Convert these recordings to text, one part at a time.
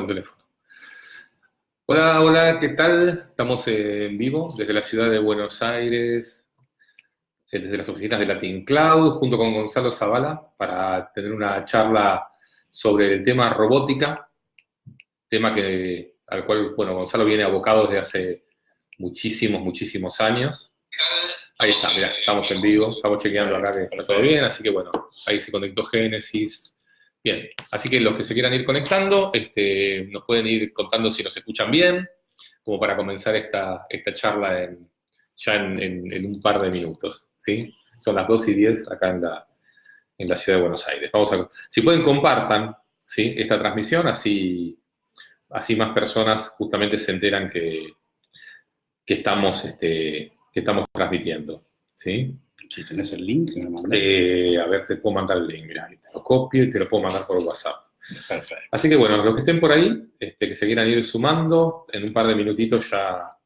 el teléfono. Hola, hola, ¿qué tal? Estamos en vivo desde la ciudad de Buenos Aires, desde las oficinas de Latin Cloud, junto con Gonzalo Zavala, para tener una charla sobre el tema robótica, tema al cual, bueno, Gonzalo viene abocado desde hace muchísimos años. Ahí está, mira, estamos en vivo, estamos chequeando acá que está todo bien, así que bueno, ahí se conectó Génesis. Bien, así que los que se quieran ir conectando, nos pueden ir contando si nos escuchan bien, como para comenzar esta charla ya en un par de minutos, ¿sí? Son las 2:10 acá en la ciudad de Buenos Aires. Si pueden, compartan, ¿sí?, esta transmisión, así más personas justamente se enteran que estamos transmitiendo, ¿sí? Si tenés el link, me lo a ver, te puedo mandar el link, mira, te lo copio y te lo puedo mandar por WhatsApp. Perfecto. Así que bueno, los que estén por ahí, que se quieran ir sumando, en un par de minutitos ya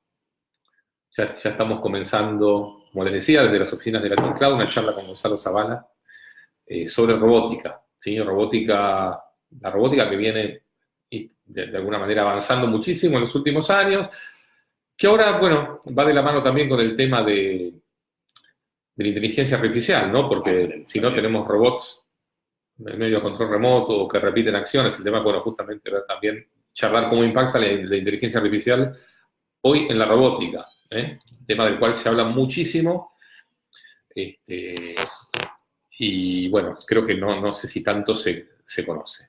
estamos comenzando, como les decía, desde las oficinas de Latin Cloud, una charla con Gonzalo Zavala sobre robótica, ¿sí? La robótica que viene de alguna manera avanzando muchísimo en los últimos años, que ahora, bueno, va de la mano también con el tema de la inteligencia artificial, ¿no? Porque si no tenemos robots en medio de control remoto o que repiten acciones, el tema, bueno, justamente ver también, charlar cómo impacta la inteligencia artificial hoy en la robótica, tema del cual se habla muchísimo, y bueno, creo que no sé si tanto se conoce.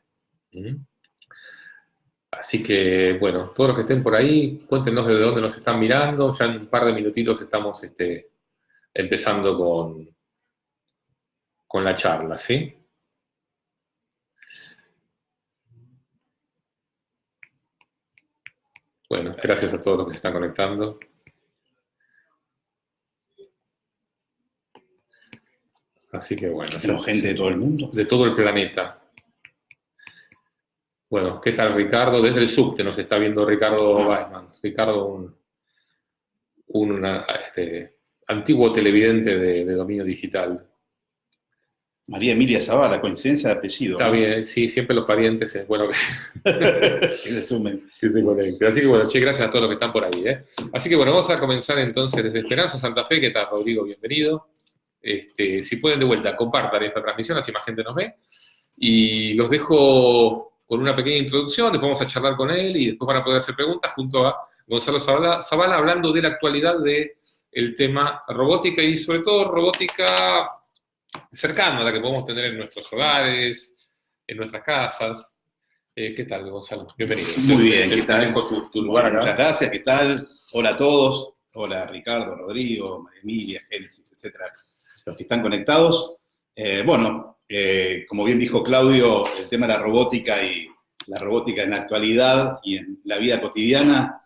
Así que, bueno, todos los que estén por ahí, cuéntenos desde dónde nos están mirando. Ya en un par de minutitos estamos empezando con la charla, ¿sí? Bueno, gracias a todos los que se están conectando. Así que bueno. Tenemos gente de todo el mundo. De todo el planeta. Bueno, ¿qué tal, Ricardo? Desde el subte nos está viendo Ricardo Weisman. Ricardo, un antiguo televidente de dominio digital. María Emilia Zavala, coincidencia de apellido. Está bien, sí, siempre los parientes es bueno que se sumen. Que se conecten. Así que bueno, gracias a todos los que están por ahí. Así que bueno, vamos a comenzar entonces desde Esperanza, Santa Fe. ¿Qué tal, Rodrigo? Bienvenido. Si pueden de vuelta, compartan esta transmisión, así más gente nos ve. Y los dejo con una pequeña introducción, después vamos a charlar con él y después van a poder hacer preguntas junto a Gonzalo Zavala hablando de la actualidad del tema robótica y sobre todo robótica cercana a la que podemos tener en nuestros hogares, en nuestras casas. ¿Qué tal, Gonzalo? Bienvenido. Muy bien, ¿qué tal? Tu lugar acá. Muchas gracias, ¿qué tal? Hola a todos. Hola Ricardo, Rodrigo, María Emilia, Génesis, etcétera. Los que están conectados. Como bien dijo Claudio, el tema de la robótica y la robótica en la actualidad y en la vida cotidiana,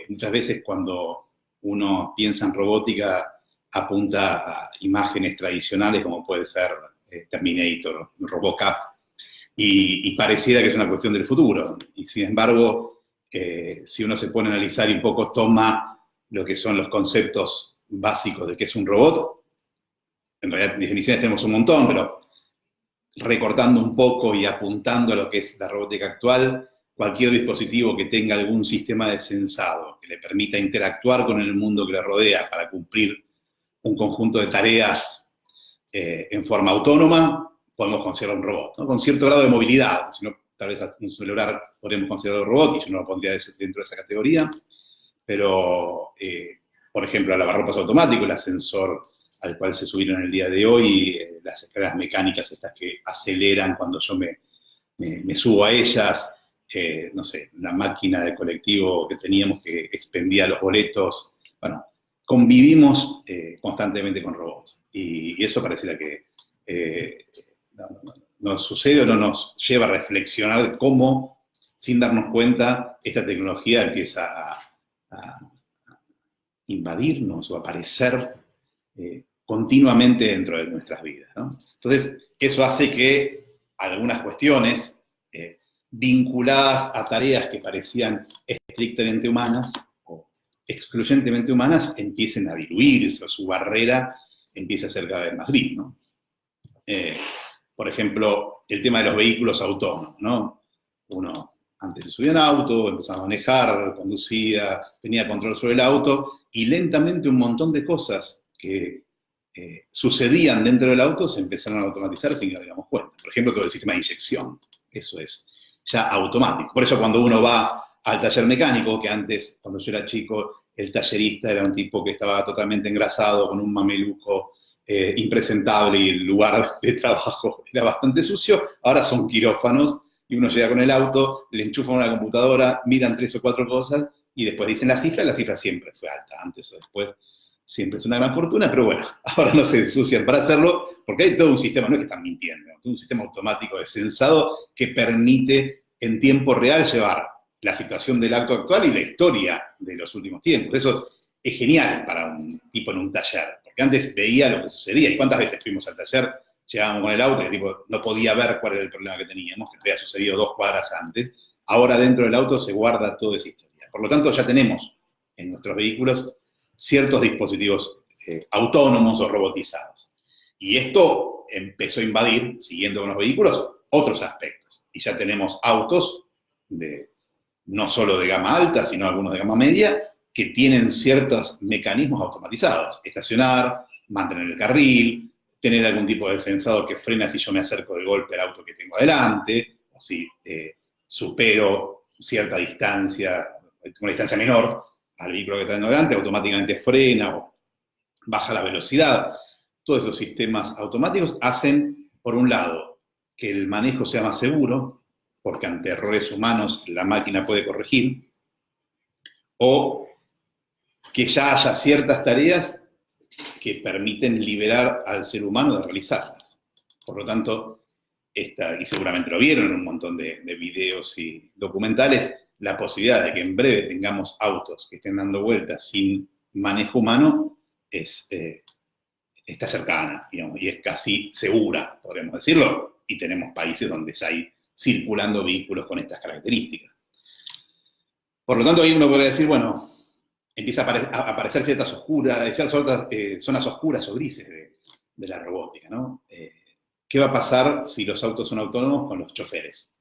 muchas veces cuando uno piensa en robótica apunta a imágenes tradicionales como puede ser Terminator, Robocop, y pareciera que es una cuestión del futuro. Y sin embargo, si uno se pone a analizar y un poco toma lo que son los conceptos básicos de qué es un robot, en realidad definiciones tenemos un montón, pero recortando un poco y apuntando a lo que es la robótica actual, cualquier dispositivo que tenga algún sistema de sensado que le permita interactuar con el mundo que le rodea para cumplir un conjunto de tareas en forma autónoma, podemos considerar un robot, ¿no? Con cierto grado de movilidad. Si no, tal vez un celular podríamos considerarlo robot y yo no lo pondría dentro de esa categoría, pero, por ejemplo, el lavarropas automático, el ascensor al cual se subieron en el día de hoy, las escaleras mecánicas estas que aceleran cuando yo me subo a ellas, no sé, la máquina de colectivo que teníamos que expendía los boletos. Bueno, convivimos constantemente con robots y eso pareciera que nos sucede o no nos lleva a reflexionar de cómo, sin darnos cuenta, esta tecnología empieza a invadirnos o a aparecer continuamente dentro de nuestras vidas, ¿no? Entonces, eso hace que algunas cuestiones vinculadas a tareas que parecían estrictamente humanas o excluyentemente humanas empiecen a diluirse o su barrera empieza a ser cada vez más gris, ¿no? Por ejemplo, el tema de los vehículos autónomos, ¿no? Uno antes se subía en auto, empezaba a manejar, conducía, tenía control sobre el auto, y lentamente un montón de cosas que sucedían dentro del auto se empezaron a automatizar sin que nos diéramos cuenta. Por ejemplo, todo el sistema de inyección, eso es ya automático. Por eso cuando uno va al taller mecánico, que antes, cuando yo era chico, el tallerista era un tipo que estaba totalmente engrasado, con un mameluco impresentable, y el lugar de trabajo era bastante sucio, ahora son quirófanos, y uno llega con el auto, le enchufan una computadora, miran 3 o 4 cosas, y después dicen la cifra, y la cifra siempre fue alta, antes o después. Siempre es una gran fortuna, pero bueno, ahora no se ensucian para hacerlo, porque hay todo un sistema, no es que están mintiendo, un sistema automático de censado que permite en tiempo real llevar la situación del acto actual y la historia de los últimos tiempos. Eso es genial para un tipo en un taller, porque antes veía lo que sucedía, y cuántas veces fuimos al taller, llegábamos con el auto y el tipo no podía ver cuál era el problema que teníamos, que había sucedido 2 cuadras antes. Ahora dentro del auto se guarda toda esa historia. Por lo tanto, ya tenemos en nuestros vehículos ciertos dispositivos autónomos o robotizados. Y esto empezó a invadir, siguiendo con los vehículos, otros aspectos. Y ya tenemos autos no solo de gama alta, sino algunos de gama media, que tienen ciertos mecanismos automatizados. Estacionar, mantener el carril, tener algún tipo de sensor que frena si yo me acerco de golpe al auto que tengo adelante, o si supero cierta distancia, una distancia menor, al vehículo que está delante, automáticamente frena o baja la velocidad. Todos esos sistemas automáticos hacen, por un lado, que el manejo sea más seguro, porque ante errores humanos la máquina puede corregir, o que ya haya ciertas tareas que permiten liberar al ser humano de realizarlas. Por lo tanto, y seguramente lo vieron en un montón de videos y documentales, la posibilidad de que en breve tengamos autos que estén dando vueltas sin manejo humano está cercana, digamos, y es casi segura, podríamos decirlo, y tenemos países donde ya hay circulando vehículos con estas características. Por lo tanto, ahí uno puede decir, bueno, empieza a aparecer ciertas zonas oscuras o grises de la robótica, ¿no? ¿Qué va a pasar si los autos son autónomos con los choferes?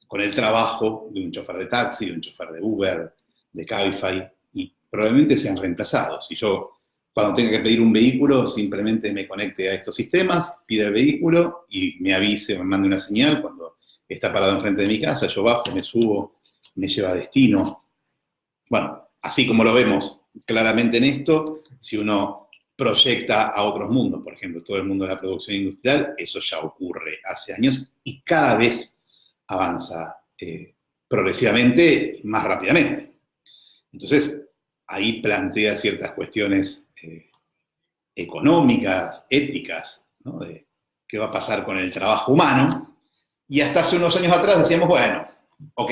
Con el trabajo de un chofer de taxi, de un chofer de Uber, de Cabify, y probablemente sean reemplazados. Si yo, cuando tenga que pedir un vehículo, simplemente me conecte a estos sistemas, pida el vehículo y me avise o me mande una señal cuando está parado enfrente de mi casa, yo bajo, me subo, me lleva a destino. Bueno, así como lo vemos claramente en esto, si uno proyecta a otros mundos, por ejemplo, todo el mundo de la producción industrial, eso ya ocurre hace años y cada vez avanza progresivamente y más rápidamente. Entonces, ahí plantea ciertas cuestiones económicas, éticas, ¿no? De qué va a pasar con el trabajo humano. Y hasta hace unos años atrás decíamos, bueno, ok,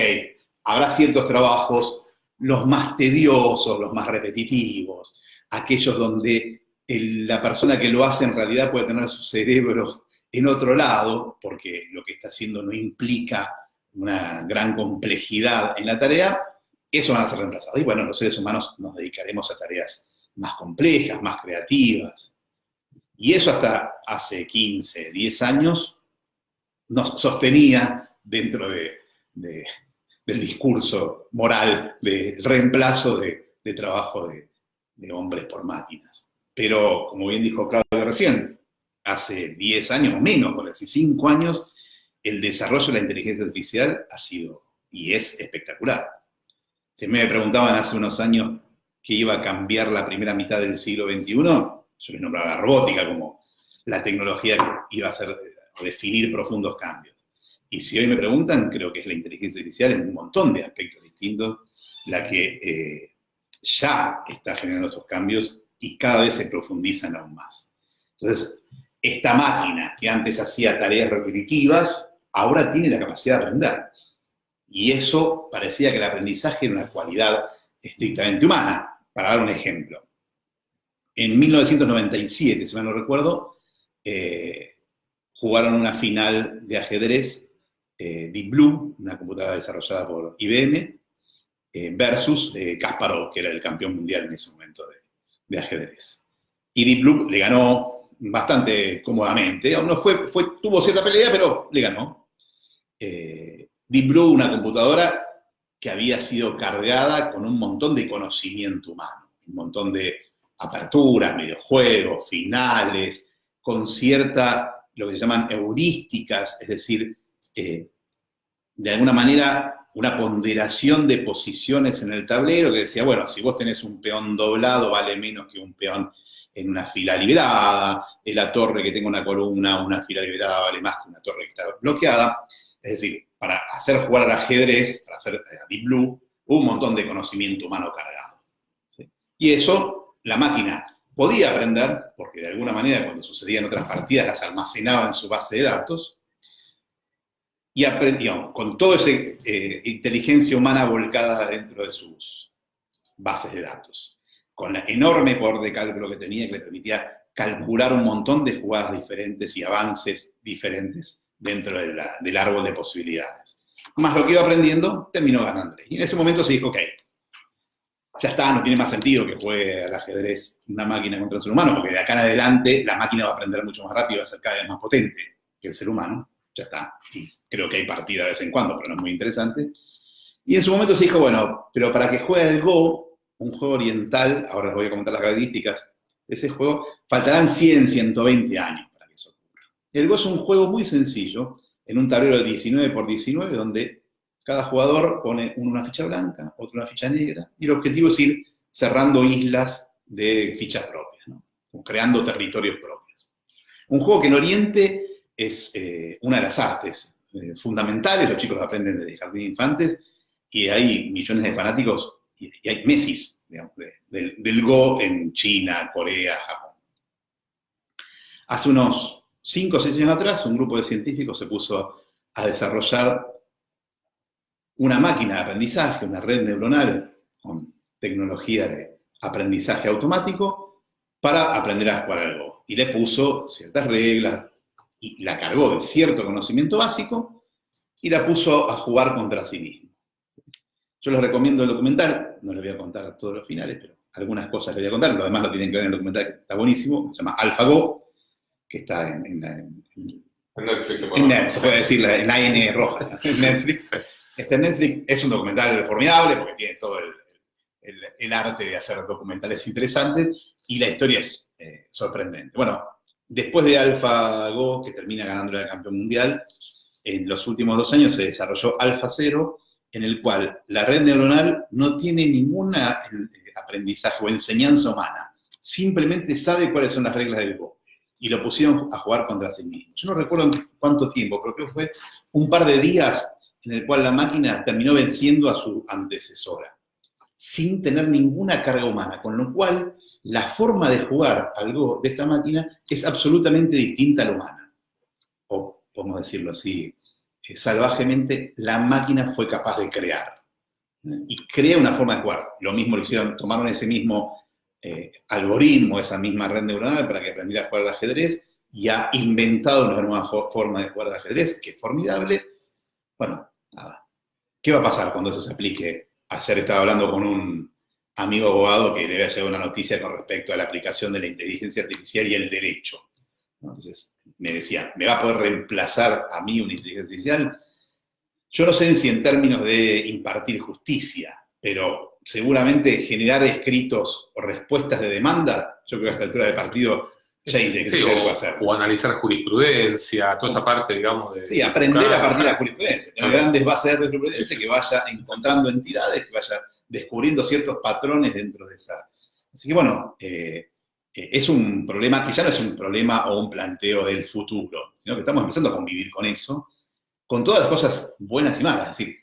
habrá ciertos trabajos, los más tediosos, los más repetitivos, aquellos donde la persona que lo hace en realidad puede tener su cerebro en otro lado, porque lo que está haciendo no implica una gran complejidad en la tarea, eso van a ser reemplazados. Y bueno, los seres humanos nos dedicaremos a tareas más complejas, más creativas. Y eso hasta hace 15, 10 años nos sostenía dentro del discurso moral del reemplazo de trabajo de hombres por máquinas. Pero, como bien dijo Claudio recién, hace 10 años o menos, por así 5 años, el desarrollo de la inteligencia artificial ha sido y es espectacular. Si me preguntaban hace unos años qué iba a cambiar la primera mitad del siglo XXI, yo les nombraba la robótica como la tecnología que iba a hacer o definir profundos cambios. Y si hoy me preguntan, creo que es la inteligencia artificial en un montón de aspectos distintos la que ya está generando estos cambios y cada vez se profundizan aún más. Entonces, esta máquina que antes hacía tareas repetitivas, ahora tiene la capacidad de aprender. Y eso parecía que el aprendizaje era una cualidad estrictamente humana. Para dar un ejemplo, en 1997, si mal no recuerdo, jugaron una final de ajedrez Deep Blue, una computadora desarrollada por IBM, versus Kasparov, que era el campeón mundial en ese momento de ajedrez. Y Deep Blue le ganó bastante cómodamente. Tuvo cierta pelea, pero le ganó. Deep Blue, una computadora que había sido cargada con un montón de conocimiento humano, un montón de aperturas, videojuegos, finales, con cierta, lo que se llaman heurísticas, es decir, de alguna manera una ponderación de posiciones en el tablero que decía, bueno, si vos tenés un peón doblado vale menos que un peón en una fila liberada, la torre que tenga una columna, una fila liberada vale más que una torre que está bloqueada. Es decir, para hacer jugar al ajedrez, para hacer Deep Blue, un montón de conocimiento humano cargado. ¿Sí? Y eso la máquina podía aprender, porque de alguna manera cuando sucedían otras partidas las almacenaba en su base de datos, y aprendió con toda esa inteligencia humana volcada dentro de sus bases de datos, con la enorme poder de cálculo que tenía, que le permitía calcular un montón de jugadas diferentes y avances diferentes dentro del árbol de posibilidades. Más lo que iba aprendiendo, terminó ganando. Y en ese momento se dijo, ok, ya está, no tiene más sentido que juegue al ajedrez una máquina contra el ser humano, porque de acá en adelante la máquina va a aprender mucho más rápido, va a ser cada vez más potente que el ser humano. Ya está. Y creo que hay partida de vez en cuando, pero no es muy interesante. Y en su momento se dijo, bueno, pero para que juegue el Go, un juego oriental, ahora les voy a comentar las características de ese juego, faltarán 100, 120 años para que eso ocurra. El Go es un juego muy sencillo, en un tablero de 19 por 19, donde cada jugador pone una ficha blanca, otro una ficha negra, y el objetivo es ir cerrando islas de fichas propias, ¿no? Creando territorios propios. Un juego que en Oriente es una de las artes fundamentales, los chicos aprenden desde jardín de infantes, y hay millones de fanáticos, y hay mesis, digamos, del Go en China, Corea, Japón. Hace unos 5 o 6 años atrás, un grupo de científicos se puso a desarrollar una máquina de aprendizaje, una red neuronal con tecnología de aprendizaje automático para aprender a jugar al Go. Y le puso ciertas reglas, y la cargó de cierto conocimiento básico y la puso a jugar contra sí mismo. Yo les recomiendo el documental, no les voy a contar todos los finales, pero algunas cosas les voy a contar, lo demás lo tienen que ver en el documental, que está buenísimo, se llama AlphaGo, que está en Netflix. Se puede decir en la N roja, en Netflix. Netflix es un documental formidable porque tiene todo el arte de hacer documentales interesantes y la historia es sorprendente. Bueno, después de AlphaGo, que termina ganando el campeón mundial, en los últimos 2 años se desarrolló AlphaZero, en el cual la red neuronal no tiene ningún aprendizaje o enseñanza humana, simplemente sabe cuáles son las reglas del Go. Y lo pusieron a jugar contra sí mismo. Yo no recuerdo en cuánto tiempo, pero creo que fue un par de días en el cual la máquina terminó venciendo a su antecesora, sin tener ninguna carga humana, con lo cual la forma de jugar al Go de esta máquina es absolutamente distinta a la humana. O, podemos decirlo así, salvajemente, la máquina fue capaz de crear. Y crea una forma de jugar. Lo mismo lo hicieron, tomaron ese mismo algoritmo, esa misma red neuronal para que aprendiera a jugar al ajedrez y ha inventado una nueva forma de jugar al ajedrez, que es formidable. Bueno, nada. ¿Qué va a pasar cuando eso se aplique? Ayer estaba hablando con un amigo abogado que le había llegado una noticia con respecto a la aplicación de la inteligencia artificial y el derecho. Entonces me decía, ¿me va a poder reemplazar a mí una inteligencia artificial? Yo no sé si en términos de impartir justicia, pero seguramente generar escritos o respuestas de demanda, yo creo que a esta altura del partido ya hay inteligencia artificial puede hacer. O analizar jurisprudencia, toda esa parte, digamos, de... Sí, aprender a partir de la jurisprudencia, tener grandes bases de datos de jurisprudencia que vaya encontrando entidades, que vaya descubriendo ciertos patrones dentro de esa. Así que bueno, es un problema que ya no es un problema o un planteo del futuro, sino que estamos empezando a convivir con eso, con todas las cosas buenas y malas. Es decir,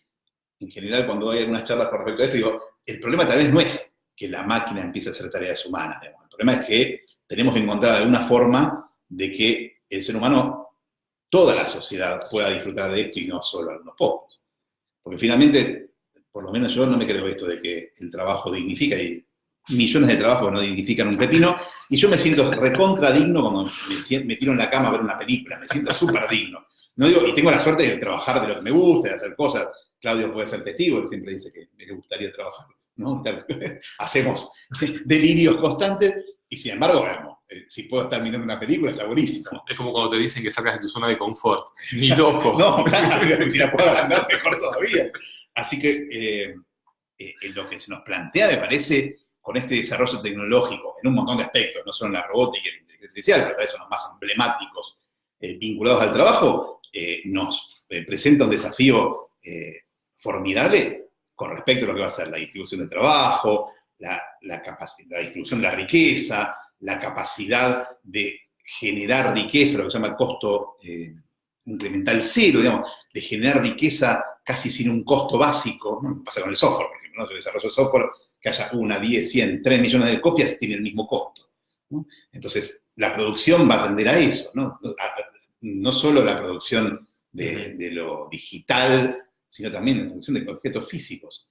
en general cuando hay algunas charlas con respecto a esto, digo, el problema tal vez no es que la máquina empiece a hacer tareas humanas, digamos. El problema es que tenemos que encontrar alguna forma de que el ser humano, toda la sociedad, pueda disfrutar de esto y no solo algunos pocos. Porque finalmente, por lo menos yo no me creo esto de que el trabajo dignifica, y millones de trabajos no dignifican un pepino, y yo me siento recontra digno cuando me tiro en la cama a ver una película, me siento súper digno. No digo, y tengo la suerte de trabajar de lo que me gusta, de hacer cosas. Claudio puede ser testigo, él siempre dice que me gustaría trabajar, ¿no? Hacemos delirios constantes, y sin embargo, si puedo estar mirando una película, está buenísimo. Es como cuando te dicen que salgas de tu zona de confort. Ni loco. No, claro, si la puedo agrandar, mejor todavía. Así que lo que se nos plantea, me parece, con este desarrollo tecnológico, en un montón de aspectos, no solo en la robótica y la inteligencia artificial, pero tal vez son los más emblemáticos vinculados al trabajo, nos presenta un desafío formidable con respecto a lo que va a ser la distribución del trabajo, la distribución de la riqueza, la capacidad de generar riqueza, lo que se llama el costo incremental cero, digamos, de generar riqueza casi sin un costo básico, ¿no? Pasa con el software, por ejemplo, ¿no? Yo desarrollo software, que haya 1, 10, 100, 3 millones de copias, tiene el mismo costo, ¿no? Entonces, la producción va a tender a eso, ¿no? No solo la producción de lo digital, sino también la producción de objetos físicos.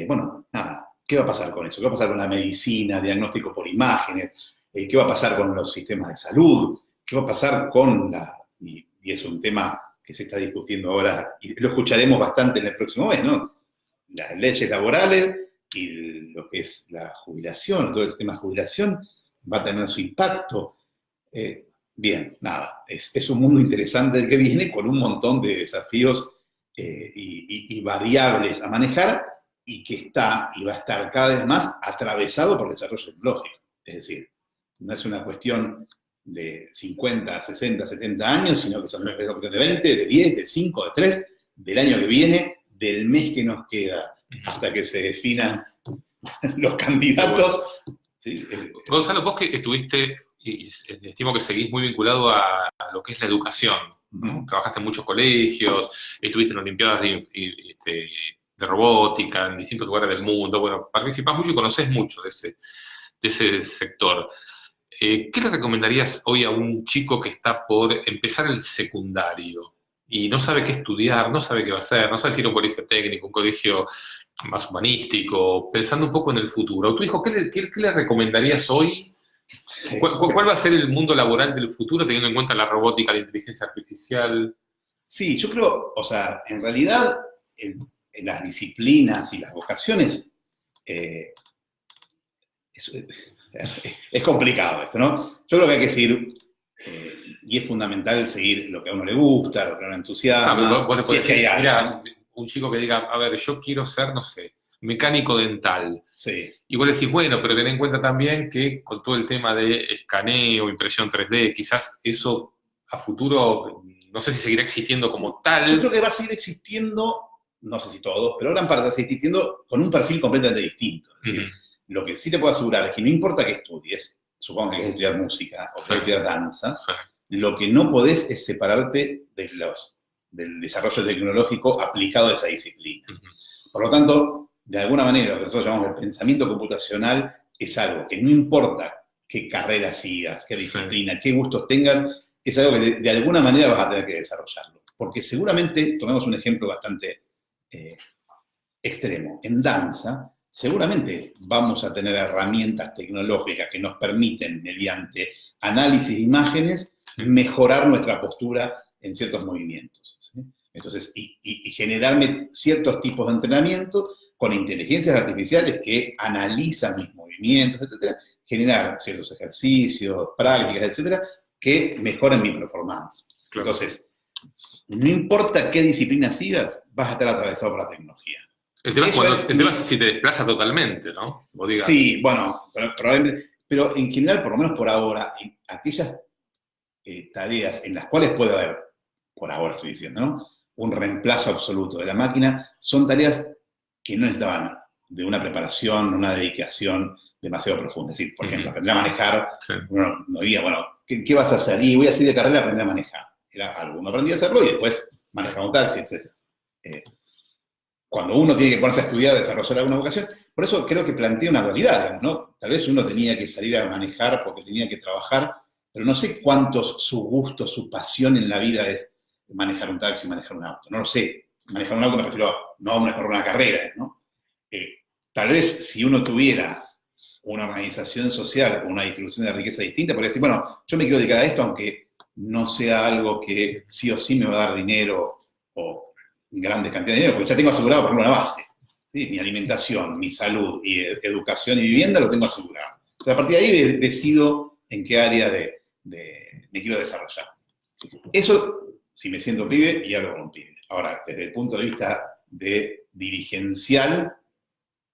Bueno, nada, ¿qué va a pasar con eso? ¿Qué va a pasar con la medicina, diagnóstico por imágenes? ¿Qué va a pasar con los sistemas de salud? ¿Qué va a pasar con y es un tema que se está discutiendo ahora, y lo escucharemos bastante en el próximo mes, ¿no? Las leyes laborales y lo que es la jubilación, todo el sistema de jubilación, va a tener su impacto. Bien, nada, es un mundo interesante el que viene, con un montón de desafíos y variables a manejar, y que está y va a estar cada vez más atravesado por el desarrollo tecnológico. Es decir, no es una cuestión de 50, 60, 70 años, sino que es una cuestión de 20, de 10, de 5, de 3, del año que viene, del mes que nos queda, hasta que se definan los candidatos. ¿Sí? Gonzalo, vos que estuviste, y estimo que seguís muy vinculado a lo que es la educación, ¿no? Trabajaste en muchos colegios, estuviste en olimpiadas de robótica, en distintos lugares del mundo, bueno, participás mucho y conocés mucho de ese sector. ¿Qué le recomendarías hoy a un chico que está por empezar el secundario y no sabe qué estudiar, no sabe qué va a hacer, no sabe si ir a un colegio técnico, un colegio más humanístico, pensando un poco en el futuro? Tu hijo, ¿qué le recomendarías hoy? ¿Cuál va a ser el mundo laboral del futuro teniendo en cuenta la robótica, la inteligencia artificial? Sí, yo creo, o sea, en realidad las disciplinas y las vocaciones es complicado esto, ¿no? Yo creo que hay que seguir, y es fundamental seguir lo que a uno le gusta, lo que a uno le entusiasma. Vos te Si es podés que hay decir, algo, mira, ¿no? un chico que diga, a ver, yo quiero ser, no sé, mecánico dental. Sí. Y vos decís, bueno, pero ten en cuenta también que con todo el tema de escaneo, impresión 3D, quizás eso a futuro, no sé si seguirá existiendo como tal. Yo creo que va a seguir existiendo, no sé si todo, pero gran parte va a seguir existiendo con un perfil completamente distinto. Es decir, lo que sí te puedo asegurar es que no importa que estudies, supongo que querés estudiar música o querés estudiar danza, lo que no podés es separarte del desarrollo tecnológico aplicado a esa disciplina. Por lo tanto, de alguna manera, lo que nosotros llamamos el pensamiento computacional es algo que no importa qué carrera sigas, qué disciplina, qué gustos tengas, es algo que de alguna manera vas a tener que desarrollarlo. Porque seguramente, tomemos un ejemplo bastante extremo, en danza, seguramente vamos a tener herramientas tecnológicas que nos permiten, mediante análisis de imágenes, mejorar nuestra postura en ciertos movimientos, ¿sí? Entonces, y generarme ciertos tipos de entrenamiento con inteligencias artificiales que analizan mis movimientos, etcétera, generar ciertos ejercicios, prácticas, etcétera, que mejoren mi performance. Claro. Entonces, no importa qué disciplina sigas, vas a estar atravesado por la tecnología. El tema es si te desplaza totalmente, ¿no? Sí, bueno, probablemente, pero en general, por lo menos por ahora, en aquellas tareas en las cuales puede haber, por ahora estoy diciendo, ¿no?, un reemplazo absoluto de la máquina, son tareas que no necesitaban de una preparación, una dedicación demasiado profunda. Es decir, por ejemplo, aprender a manejar, uno no diría, bueno, ¿qué vas a hacer? Y voy a seguir de carrera a aprender a manejar. Era algo, uno aprendía a hacerlo y después manejar un taxi, etc. Cuando uno tiene que ponerse a estudiar, desarrollar alguna vocación, por eso creo que plantea una dualidad, digamos, ¿no? Tal vez uno tenía que salir a manejar porque tenía que trabajar, pero no sé cuántos su gusto, su pasión en la vida es manejar un taxi, manejar un auto. No lo sé. Manejar un auto me refiero no a una carrera, ¿no? Tal vez si uno tuviera una organización social o una distribución de riqueza distinta, podría decir, bueno, yo me quiero dedicar a esto, aunque no sea algo que sí o sí me va a dar dinero o grandes cantidades de dinero, porque ya tengo asegurado, por ejemplo, una base. ¿Sí? Mi alimentación, mi salud, y educación y vivienda lo tengo asegurado. Entonces, a partir de ahí decido en qué área me quiero desarrollar. Eso, si me siento pibe y hablo con un pibe. Ahora, desde el punto de vista de dirigencial,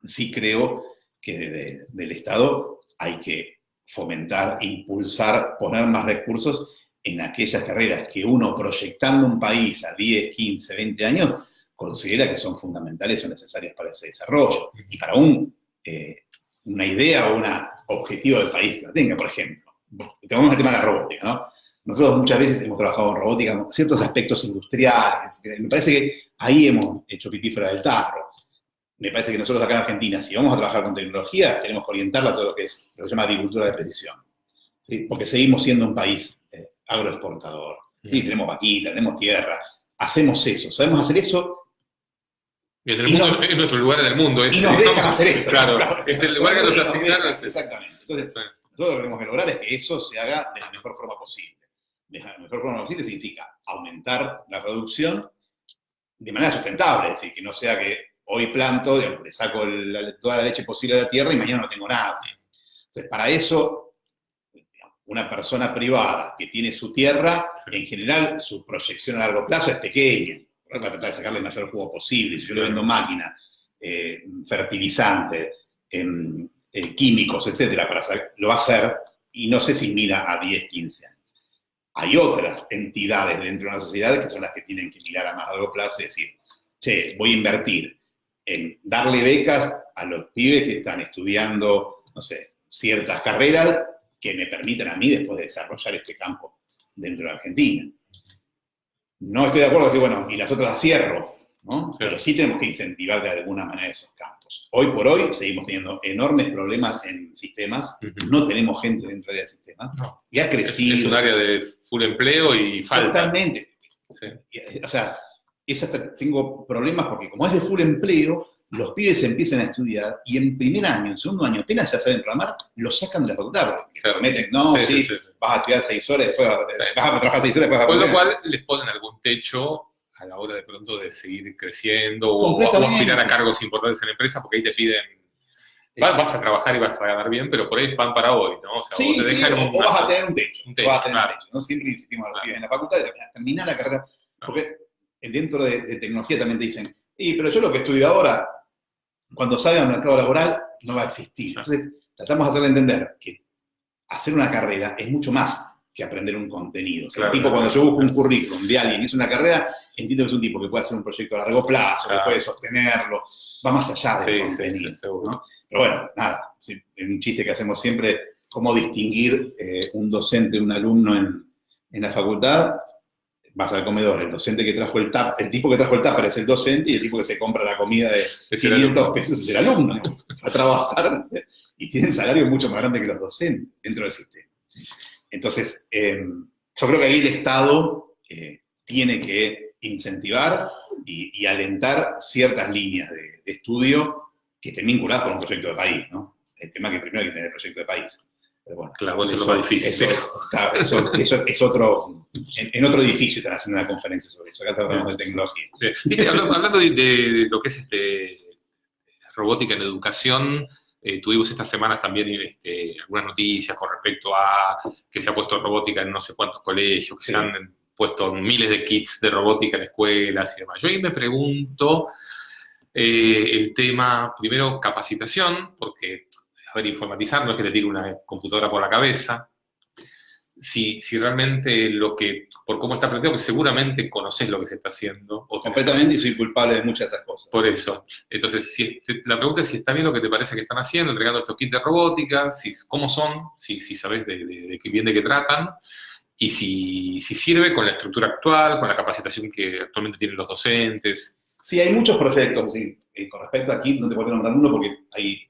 sí creo que del Estado hay que fomentar, impulsar, poner más recursos en aquellas carreras que uno, proyectando un país a 10, 15, 20 años, considera que son fundamentales o necesarias para ese desarrollo. Y para una idea o un objetivo del país que lo tenga, por ejemplo. Tomamos el tema de la robótica, ¿no? Nosotros muchas veces hemos trabajado en robótica, en ciertos aspectos industriales. Me parece que ahí hemos hecho pipí fuera del tarro. Me parece que nosotros acá en Argentina, si vamos a trabajar con tecnología, tenemos que orientarla a todo lo que es lo que se llama agricultura de precisión. ¿Sí? Porque seguimos siendo un país agroexportador. ¿Sí? Tenemos vaquita, tenemos tierra, hacemos eso, sabemos hacer eso. Y en nuestro lugar en el mundo. Y nos dejan hacer eso. Claro, es el lugar que nos asignaron. Exactamente. Entonces, nosotros lo que tenemos que lograr es que eso se haga de la mejor forma posible. De la mejor forma posible significa aumentar la producción de manera sustentable, es decir, que no sea que hoy planto, digamos, le saco toda la leche posible a la tierra y mañana no tengo nada. Entonces, para eso, una persona privada que tiene su tierra, en general, su proyección a largo plazo es pequeña. Va a tratar de sacarle el mayor jugo posible. Si yo le vendo máquina, fertilizante, químicos, etcétera, lo va a hacer, y no sé si mira a 10, 15 años. Hay otras entidades dentro de una sociedad que son las que tienen que mirar a más largo plazo y decir, che, voy a invertir en darle becas a los pibes que están estudiando, no sé, ciertas carreras que me permitan a mí después de desarrollar este campo dentro de Argentina. No estoy de acuerdo en decir, bueno, y las otras las cierro, ¿no? Pero sí tenemos que incentivar de alguna manera esos campos. Hoy por hoy seguimos teniendo enormes problemas en sistemas, no tenemos gente dentro del sistema, y ha crecido. Es un área de full empleo y falta. Totalmente. Sí. O sea, tengo problemas porque como es de full empleo, los pibes empiezan a estudiar y en primer año, en segundo año, apenas ya saben programar, los sacan de la facultad porque les prometen, no, sí, vas a estudiar 6 horas, después vas a trabajar 6 horas, después vas a Con lo cual les ponen algún techo a la hora de pronto de seguir creciendo o aspirar a cargos importantes en la empresa, porque ahí te piden, vas a trabajar y vas a ganar bien, pero por ahí pan para hoy, ¿no? O sea, sí, vos te dejan o vas a tener un techo. Vas a tener claro. un techo, ¿no? Siempre insistimos a los pibes en la facultad, terminar la carrera, porque dentro de tecnología también te dicen, pero yo lo que estudio ahora, cuando salga al mercado laboral, no va a existir. Entonces, tratamos de hacerle entender que hacer una carrera es mucho más que aprender un contenido. O sea, cuando yo busco un currículum de alguien que hizo una carrera, entiendo que es un tipo que puede hacer un proyecto a largo plazo, que puede sostenerlo, va más allá del contenido. ¿no? Pero bueno, nada, es un chiste que hacemos siempre, cómo distinguir un docente de un alumno en la facultad. Vas al comedor, el docente que trajo el tipo que trajo el tupper es el docente y el tipo que se compra la comida de 500 pesos es el alumno. Va a trabajar y tienen salarios mucho más grandes que los docentes dentro del sistema. Entonces, yo creo que ahí el Estado tiene que incentivar y alentar ciertas líneas de estudio que estén vinculadas con un proyecto de país, ¿no? El tema que primero hay que tener el proyecto de país. Pero bueno, claro, eso es lo más difícil. Eso es otro. En otro edificio están haciendo una conferencia sobre eso. Acá hablamos de tecnología. ¿Viste? Hablando de lo que es robótica en educación, tuvimos estas semanas también algunas noticias con respecto a que se ha puesto robótica en no sé cuántos colegios, que se han puesto miles de kits de robótica en escuelas y demás. Yo ahí me pregunto el tema, primero, capacitación, porque a ver, informatizar no es que te tire una computadora por la cabeza. Si realmente por cómo está planteado, que seguramente conoces lo que se está haciendo. Completamente, y soy culpable de muchas de esas cosas. Por eso. Entonces, la pregunta es si está bien lo que te parece que están haciendo, entregando estos kits de robótica, cómo son, si sabes de qué tratan, y si sirve con la estructura actual, con la capacitación que actualmente tienen los docentes. Sí, hay muchos proyectos. Con respecto a kits, no te puedo nombrar uno porque hay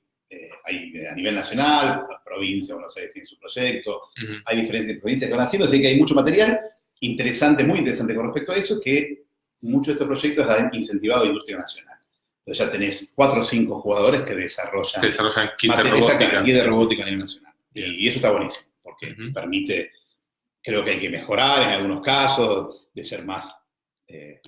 a nivel nacional, la provincia, Buenos Aires tiene su proyecto, hay diferentes provincias que van haciendo, así que hay mucho material interesante, muy interesante con respecto a eso, que muchos de estos proyectos han incentivado a la industria nacional. Entonces ya tenés 4 o 5 jugadores que desarrollan kits de robótica a nivel nacional. Y eso está buenísimo, porque permite, creo que hay que mejorar en algunos casos, de ser más, de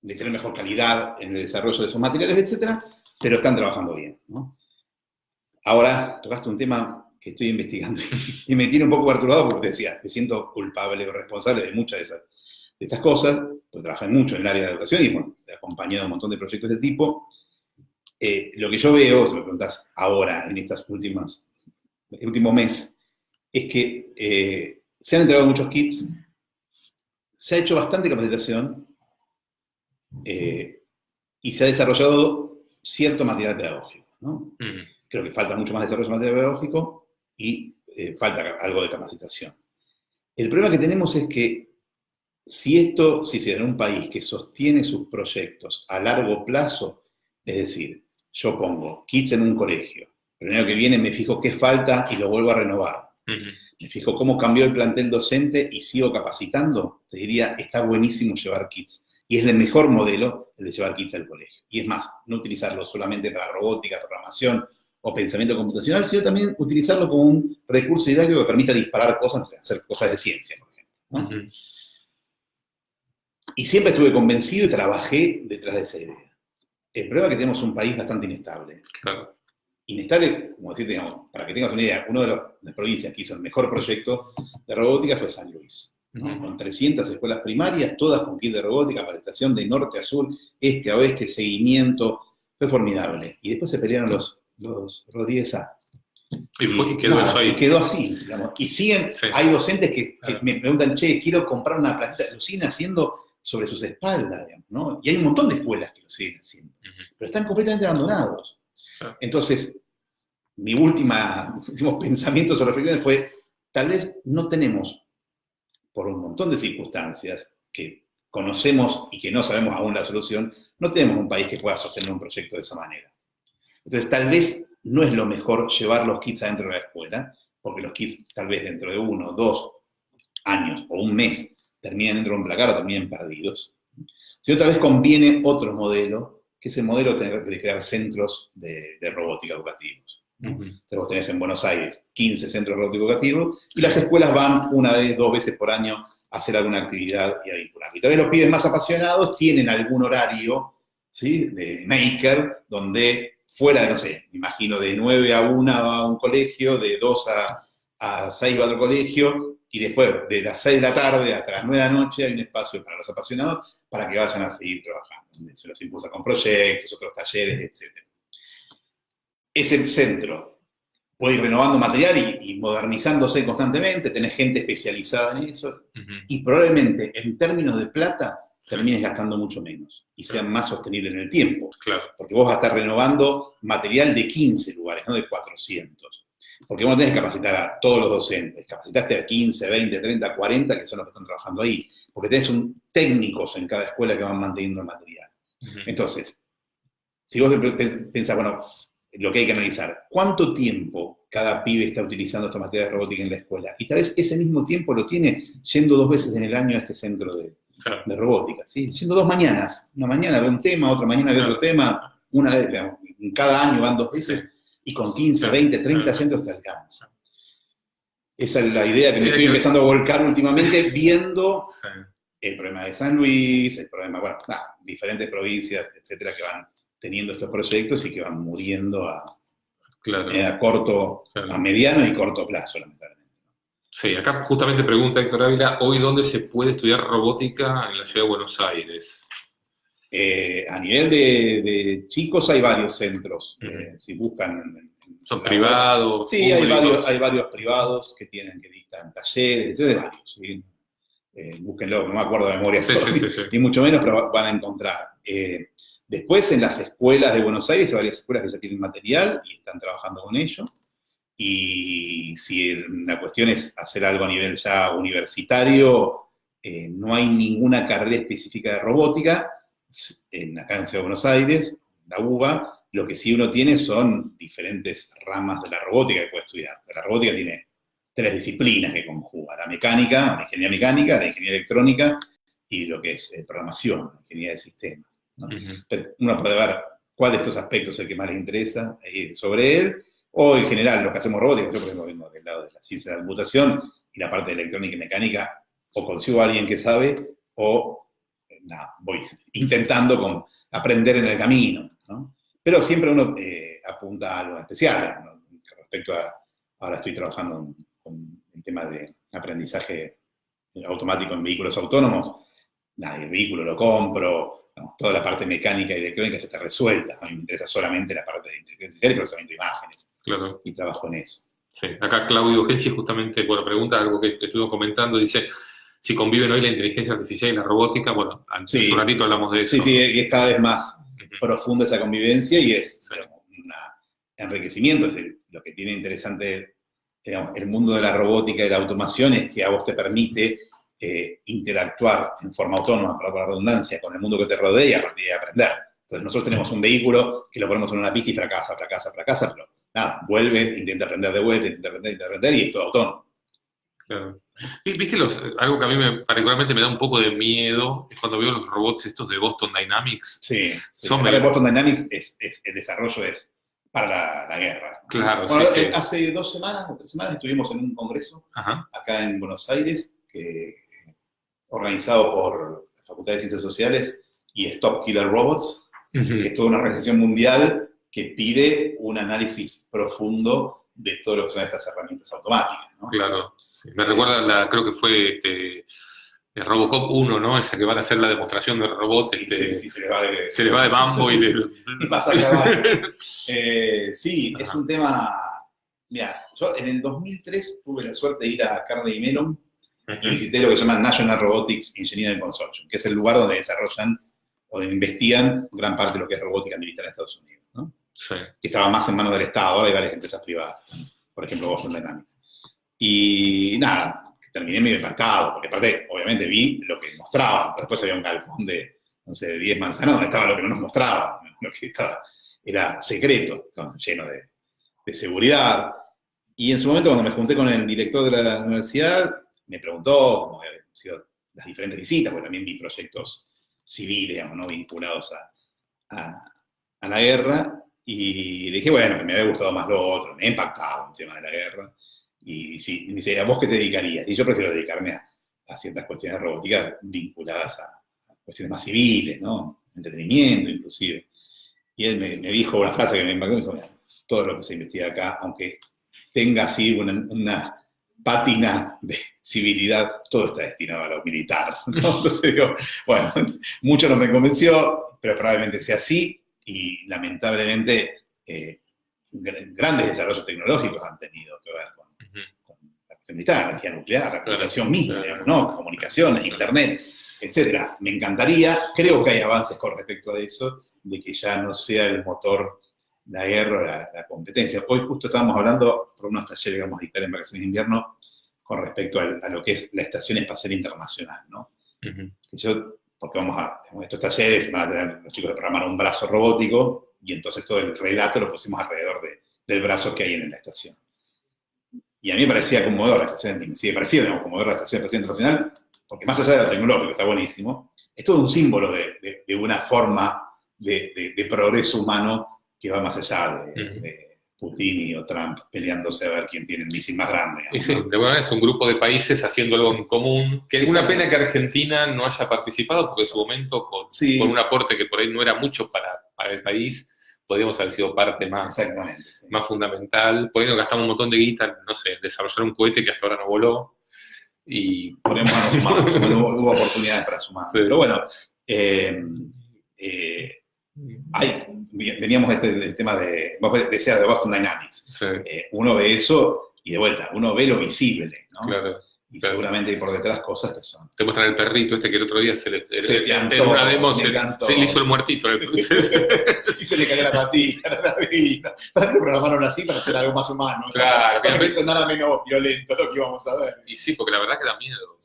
tener mejor calidad en el desarrollo de esos materiales, etcétera. Pero están trabajando bien, ¿no? Ahora, tocaste un tema que estoy investigando y me tiene un poco perturbado porque decía, me siento culpable o responsable de muchas de estas cosas, pues trabajé mucho en el área de educación y bueno, he acompañado un montón de proyectos de tipo. Lo que yo veo, si me preguntás ahora, en estos últimos mes, es que se han entregado muchos kits, se ha hecho bastante capacitación y se ha desarrollado cierto material pedagógico, ¿no? Creo que falta mucho más desarrollo de material pedagógico y falta algo de capacitación. El problema que tenemos es que si se da en un país que sostiene sus proyectos a largo plazo, es decir, yo pongo kits en un colegio, el año que viene me fijo qué falta y lo vuelvo a renovar. Me fijo cómo cambió el plantel docente y sigo capacitando, te diría, está buenísimo llevar kits. Y es el mejor modelo el de llevar kits al colegio. Y es más, no utilizarlo solamente para robótica, programación o pensamiento computacional, sino también utilizarlo como un recurso didáctico que permita disparar cosas, o sea, hacer cosas de ciencia, por ejemplo, ¿no? Y siempre estuve convencido y trabajé detrás de esa idea. El problema es que tenemos un país bastante inestable. Claro. Inestable, como decir, digamos, para que tengas una idea, una de las provincias que hizo el mejor proyecto de robótica fue San Luis, ¿no? Con 300 escuelas primarias, todas con kit de robótica, capacitación de norte a sur, este a oeste, seguimiento, fue formidable. Y después se pelearon los Rodríguez A. Y quedó eso ahí. Y quedó así, digamos. Y siguen, sí. Hay docentes que me preguntan, che, quiero comprar una plaquita, lo siguen haciendo sobre sus espaldas, digamos, ¿no? Y hay un montón de escuelas que lo siguen haciendo, pero están completamente abandonados. Entonces, mi último pensamiento sobre reflexiones fue, tal vez no tenemos, por un montón de circunstancias que conocemos y que no sabemos aún la solución, no tenemos un país que pueda sostener un proyecto de esa manera. Entonces, tal vez no es lo mejor llevar los kits adentro de la escuela, porque los kits tal vez dentro de 1, 2 años o un mes terminen dentro de un placar o terminen perdidos. Sino tal vez conviene otro modelo, que es el modelo de crear centros de robótica educativos. Entonces vos tenés en Buenos Aires 15 centros robóticos educativos y las escuelas van 1 vez, 2 veces por año a hacer alguna actividad y a vincular. Y tal vez los pibes más apasionados tienen algún horario, ¿sí?, de maker, donde fuera de, no sé, me imagino de 9 a 1 va a un colegio, de 2 a 6 va a otro colegio, y después de las 6 de la tarde hasta las 9 de la noche hay un espacio para los apasionados para que vayan a seguir trabajando. Se los impulsa con proyectos, otros talleres, etc. Ese centro puede ir renovando material y modernizándose constantemente, tenés gente especializada en eso, y probablemente en términos de plata termines gastando mucho menos y sean más sostenibles en el tiempo. Claro. Porque vos vas a estar renovando material de 15 lugares, no de 400. Porque vos no tenés que capacitar a todos los docentes, capacitaste a 15, 20, 30, 40, que son los que están trabajando ahí. Porque tenés técnicos en cada escuela que van manteniendo el material. Entonces, si vos pensás, bueno, lo que hay que analizar, ¿cuánto tiempo cada pibe está utilizando esta materia de robótica en la escuela? Y tal vez ese mismo tiempo lo tiene yendo 2 veces en el año a este centro de robótica, ¿sí? Yendo 2 mañanas. Una mañana ve un tema, otra mañana ve otro tema, una vez, digamos, cada año van 2 veces, y con 15, 20, 30 centros te alcanza. Esa es la idea que me estoy empezando a volcar últimamente, viendo el problema de San Luis, el problema, bueno, diferentes provincias, etcétera, que van teniendo estos proyectos y que van muriendo a corto, a mediano y corto plazo, lamentablemente. Sí, acá justamente pregunta Héctor Ávila, ¿hoy dónde se puede estudiar robótica en la ciudad de Buenos Aires? A nivel de chicos hay varios centros, si buscan... ¿Son privados? Sí, hay varios privados que dictan talleres, hay varios, ¿sí? Búsquenlo, no me acuerdo de memoria, ni mucho menos, pero van a encontrar. Después en las escuelas de Buenos Aires hay varias escuelas que ya tienen material y están trabajando con ello. Y si la cuestión es hacer algo a nivel ya universitario, no hay ninguna carrera específica de robótica acá en Ciudad de Buenos Aires, la UBA. Lo que sí uno tiene son diferentes ramas de la robótica que puede estudiar. La robótica tiene 3 disciplinas que conjuga: la mecánica, la ingeniería mecánica, la ingeniería electrónica y lo que es programación, la ingeniería de sistemas, ¿no? Uno puede ver cuál de estos aspectos es el que más le interesa sobre él, o en general los que hacemos robótica. Yo por ejemplo vengo del lado de la ciencia de la computación y la parte de electrónica y mecánica, o consigo a alguien que sabe, o voy intentando aprender en el camino, ¿no? Pero siempre uno apunta a algo especial, ¿no? Respecto a Ahora estoy trabajando con el tema de aprendizaje automático en vehículos autónomos. Nada, el vehículo lo compro, no, toda la parte mecánica y electrónica ya está resuelta. A mí me interesa solamente la parte de inteligencia artificial y procesamiento de imágenes. Claro. Y trabajo en eso. Sí. Acá Claudio Genchi justamente, bueno, pregunta algo que estuvimos comentando, dice, si conviven hoy la inteligencia artificial y la robótica, bueno, antes Sí. un ratito hablamos de eso. Sí, y es cada vez más profunda esa convivencia y es Sí. un enriquecimiento. Es lo que tiene interesante, digamos, el mundo de la robótica y la automación es que a vos te permite interactuar en forma autónoma, para la redundancia, con el mundo que te rodea y a partir de aprender. Entonces nosotros tenemos un vehículo que lo ponemos en una pista y fracasa, pero nada, vuelve, intenta aprender de vuelta, intenta aprender y es todo autónomo. Claro. ¿Viste algo que a mí particularmente me da un poco de miedo? Es cuando veo los robots estos de Boston Dynamics. Sí. Son de Boston Dynamics, el desarrollo es para la guerra. Claro, bueno, sí. Hace 2 semanas o 3 semanas estuvimos en un congreso acá en Buenos Aires, organizado por la Facultad de Ciencias Sociales y Stop Killer Robots, que es toda una organización mundial que pide un análisis profundo de todo lo que son estas herramientas automáticas, ¿no? Claro. Sí. Me recuerda, creo que fue el Robocop 1, ¿no? Esa que van a hacer la demostración del robot. Sí, se les va de bambo y y pasa a caballo. Sí, es un tema... Mira, yo en el 2003 tuve la suerte de ir a Carnegie Mellon y visité lo que se llama National Robotics Engineering Consortium, que es el lugar donde desarrollan o donde investigan gran parte de lo que es robótica militar en Estados Unidos, ¿no? Sí. Que estaba más en manos del Estado, ahora hay varias empresas privadas, por ejemplo Boston Dynamics. Y nada, terminé medio impactado, porque aparte, obviamente vi lo que mostraban, pero después había un galpón de, no sé, de 10 manzanas donde estaba lo que no nos mostraban, lo que estaba, era secreto, lleno de seguridad. Y en su momento, cuando me junté con el director de la universidad, me preguntó cómo habían sido las diferentes visitas, porque también vi proyectos civiles, digamos, ¿no? Vinculados a la guerra, y le dije, bueno, que me había gustado más lo otro, me ha impactado el tema de la guerra. Y sí, me dice, ¿a vos qué te dedicarías? Y yo prefiero dedicarme a ciertas cuestiones de robótica vinculadas a cuestiones más civiles, ¿no? Entretenimiento, inclusive. Y él me dijo una frase que me impactó, me dijo, mira, todo lo que se investiga acá, aunque tenga así una pátina de civilidad, todo está destinado a lo militar, ¿no? Entonces digo, bueno, mucho no me convenció, pero probablemente sea así, y lamentablemente grandes desarrollos tecnológicos han tenido que ver con la cuestión militar, energía nuclear, la comunicación misma, digamos, ¿no? Comunicaciones, internet, etcétera. Me encantaría, creo que hay avances con respecto a eso, de que ya no sea el motor la guerra o la competencia. Hoy justo estábamos hablando, por unos talleres que vamos a dictar en vacaciones de invierno, con respecto a lo que es la Estación Espacial Internacional, ¿no? Porque vamos a estos talleres, van a tener los chicos de programar un brazo robótico, y entonces todo el relato lo pusimos alrededor del brazo que hay en la estación. Y a mí me parecía conmovedor la estación, sigue pareciendo conmovedor la Estación Espacial Internacional, porque más allá de lo tecnológico, está buenísimo, es todo un símbolo de una forma de progreso humano que va más allá de Putin o Trump peleándose a ver quién tiene el misil más grande. ¿No? Sí, de alguna manera es un grupo de países haciendo algo en común, que es una pena que Argentina no haya participado, porque en su momento, con un aporte que por ahí no era mucho para el país, podríamos haber sido parte más fundamental. Por ahí nos gastamos un montón de guita, no sé, desarrollar un cohete que hasta ahora no voló. Y ponemos a sumar, hubo oportunidades para sumar. Sí. Pero bueno, veníamos del tema vos decías de Boston Dynamics. Sí. Uno ve eso y de vuelta, uno ve lo visible, ¿no? Claro. Y seguramente hay por detrás cosas que son. Te muestran el perrito que el otro día en una demo se le hizo el muertito. Y se le cayó la patita, para que programaron así para hacer algo más humano. Claro. Para que sonara menos violento lo que íbamos a ver. Y sí, porque la verdad que da miedo.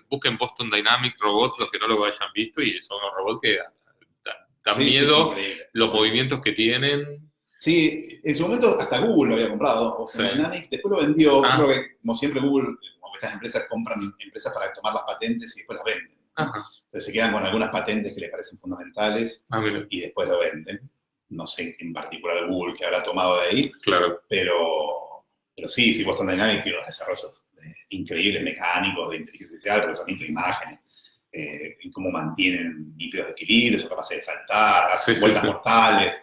Busquen Boston Dynamics robots, los que no lo hayan visto, y son unos robots que dan miedo, los movimientos que tienen. Sí, en su momento hasta Google lo había comprado, Boston Dynamics, después lo vendió, creo que como siempre Google, como estas empresas compran empresas para tomar las patentes y después las venden. Entonces se quedan con algunas patentes que les parecen fundamentales y después lo venden. No sé en particular Google que habrá tomado de ahí, pero sí, Boston Dynamics tiene unos desarrollos increíbles mecánicos de inteligencia artificial, procesamiento de imágenes, y cómo mantienen lípidos de equilibrio, son capaces de saltar, hacen vueltas mortales.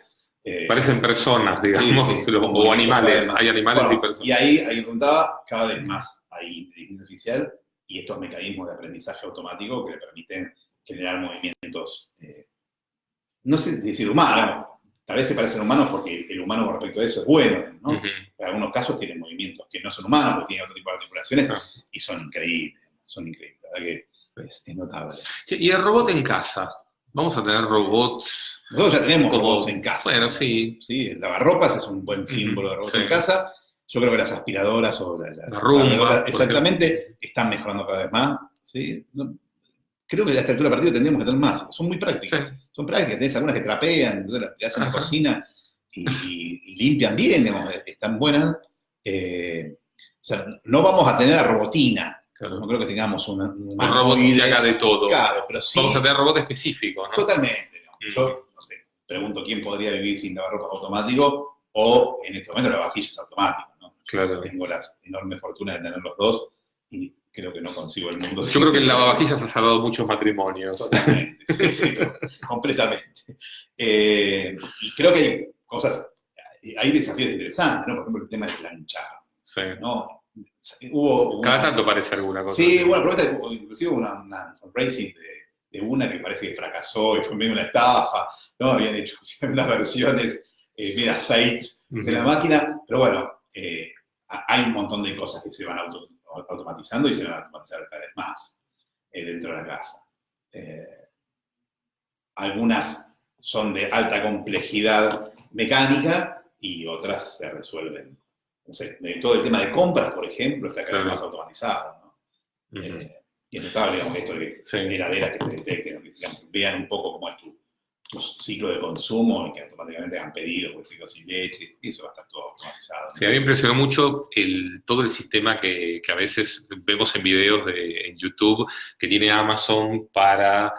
Parecen personas, digamos, sí, o animales. Hay animales y bueno, personas. y ahí preguntaba, cada vez más hay inteligencia artificial y estos mecanismos de aprendizaje automático que le permiten generar movimientos, no sé si decir humanos, tal vez se parecen humanos porque el humano con respecto a eso es bueno, ¿no? En algunos casos tienen movimientos que no son humanos, porque tienen otro tipo de articulaciones y son increíbles, la verdad que es notable. Y el robot en casa. Vamos a tener robots. Nosotros ya tenemos como, robots en casa. Bueno, ¿no? sí. Sí, el lavarropas es un buen símbolo de robots en casa. Yo creo que las aspiradoras o las Roomba, exactamente, están mejorando cada vez más. ¿Sí? Creo que a esta altura del partido tendríamos que tener más. Son muy prácticas. Sí. Son prácticas. Tenés algunas que trapean, las tirás en la cocina y limpian bien, digamos, están buenas. O sea, no vamos a tener a robotina. Claro. No creo que tengamos un robot que haga de todo. Claro, pero sí. Vamos a tener robot específico, ¿no? Totalmente. ¿No? Yo, no sé, pregunto quién podría vivir sin lavarropas automático o en este momento lavavajillas automático, ¿no? Claro. Tengo las enormes fortunas de tener los dos y creo que no consigo el mundo. Yo creo que el lavavajillas ha salvado muchos matrimonios. Totalmente, sí, completamente. Y creo que hay cosas, hay desafíos interesantes, ¿no? Por ejemplo, el tema de planchar. Sí. ¿No? Cada tanto parece alguna cosa. Sí, bueno, pero inclusive una fundraising de una que parece que fracasó y fue medio una estafa, ¿no? Habían hecho unas versiones medias fakes de la máquina, pero bueno, hay un montón de cosas que se van automatizando y se van a automatizar cada vez más dentro de la casa. Algunas son de alta complejidad mecánica y otras se resuelven. No sé, todo el tema de compras, por ejemplo, está cada vez más automatizado, ¿no? Y es notable, digamos, esto de heladeras que te detecten, que vean un poco cómo es tu ciclo de consumo y que automáticamente hagan pedidos, por decirlo, sin leche, y eso va a estar todo automatizado, ¿no? Sí, a mí me impresionó mucho todo el sistema que a veces vemos en videos en YouTube que tiene Amazon para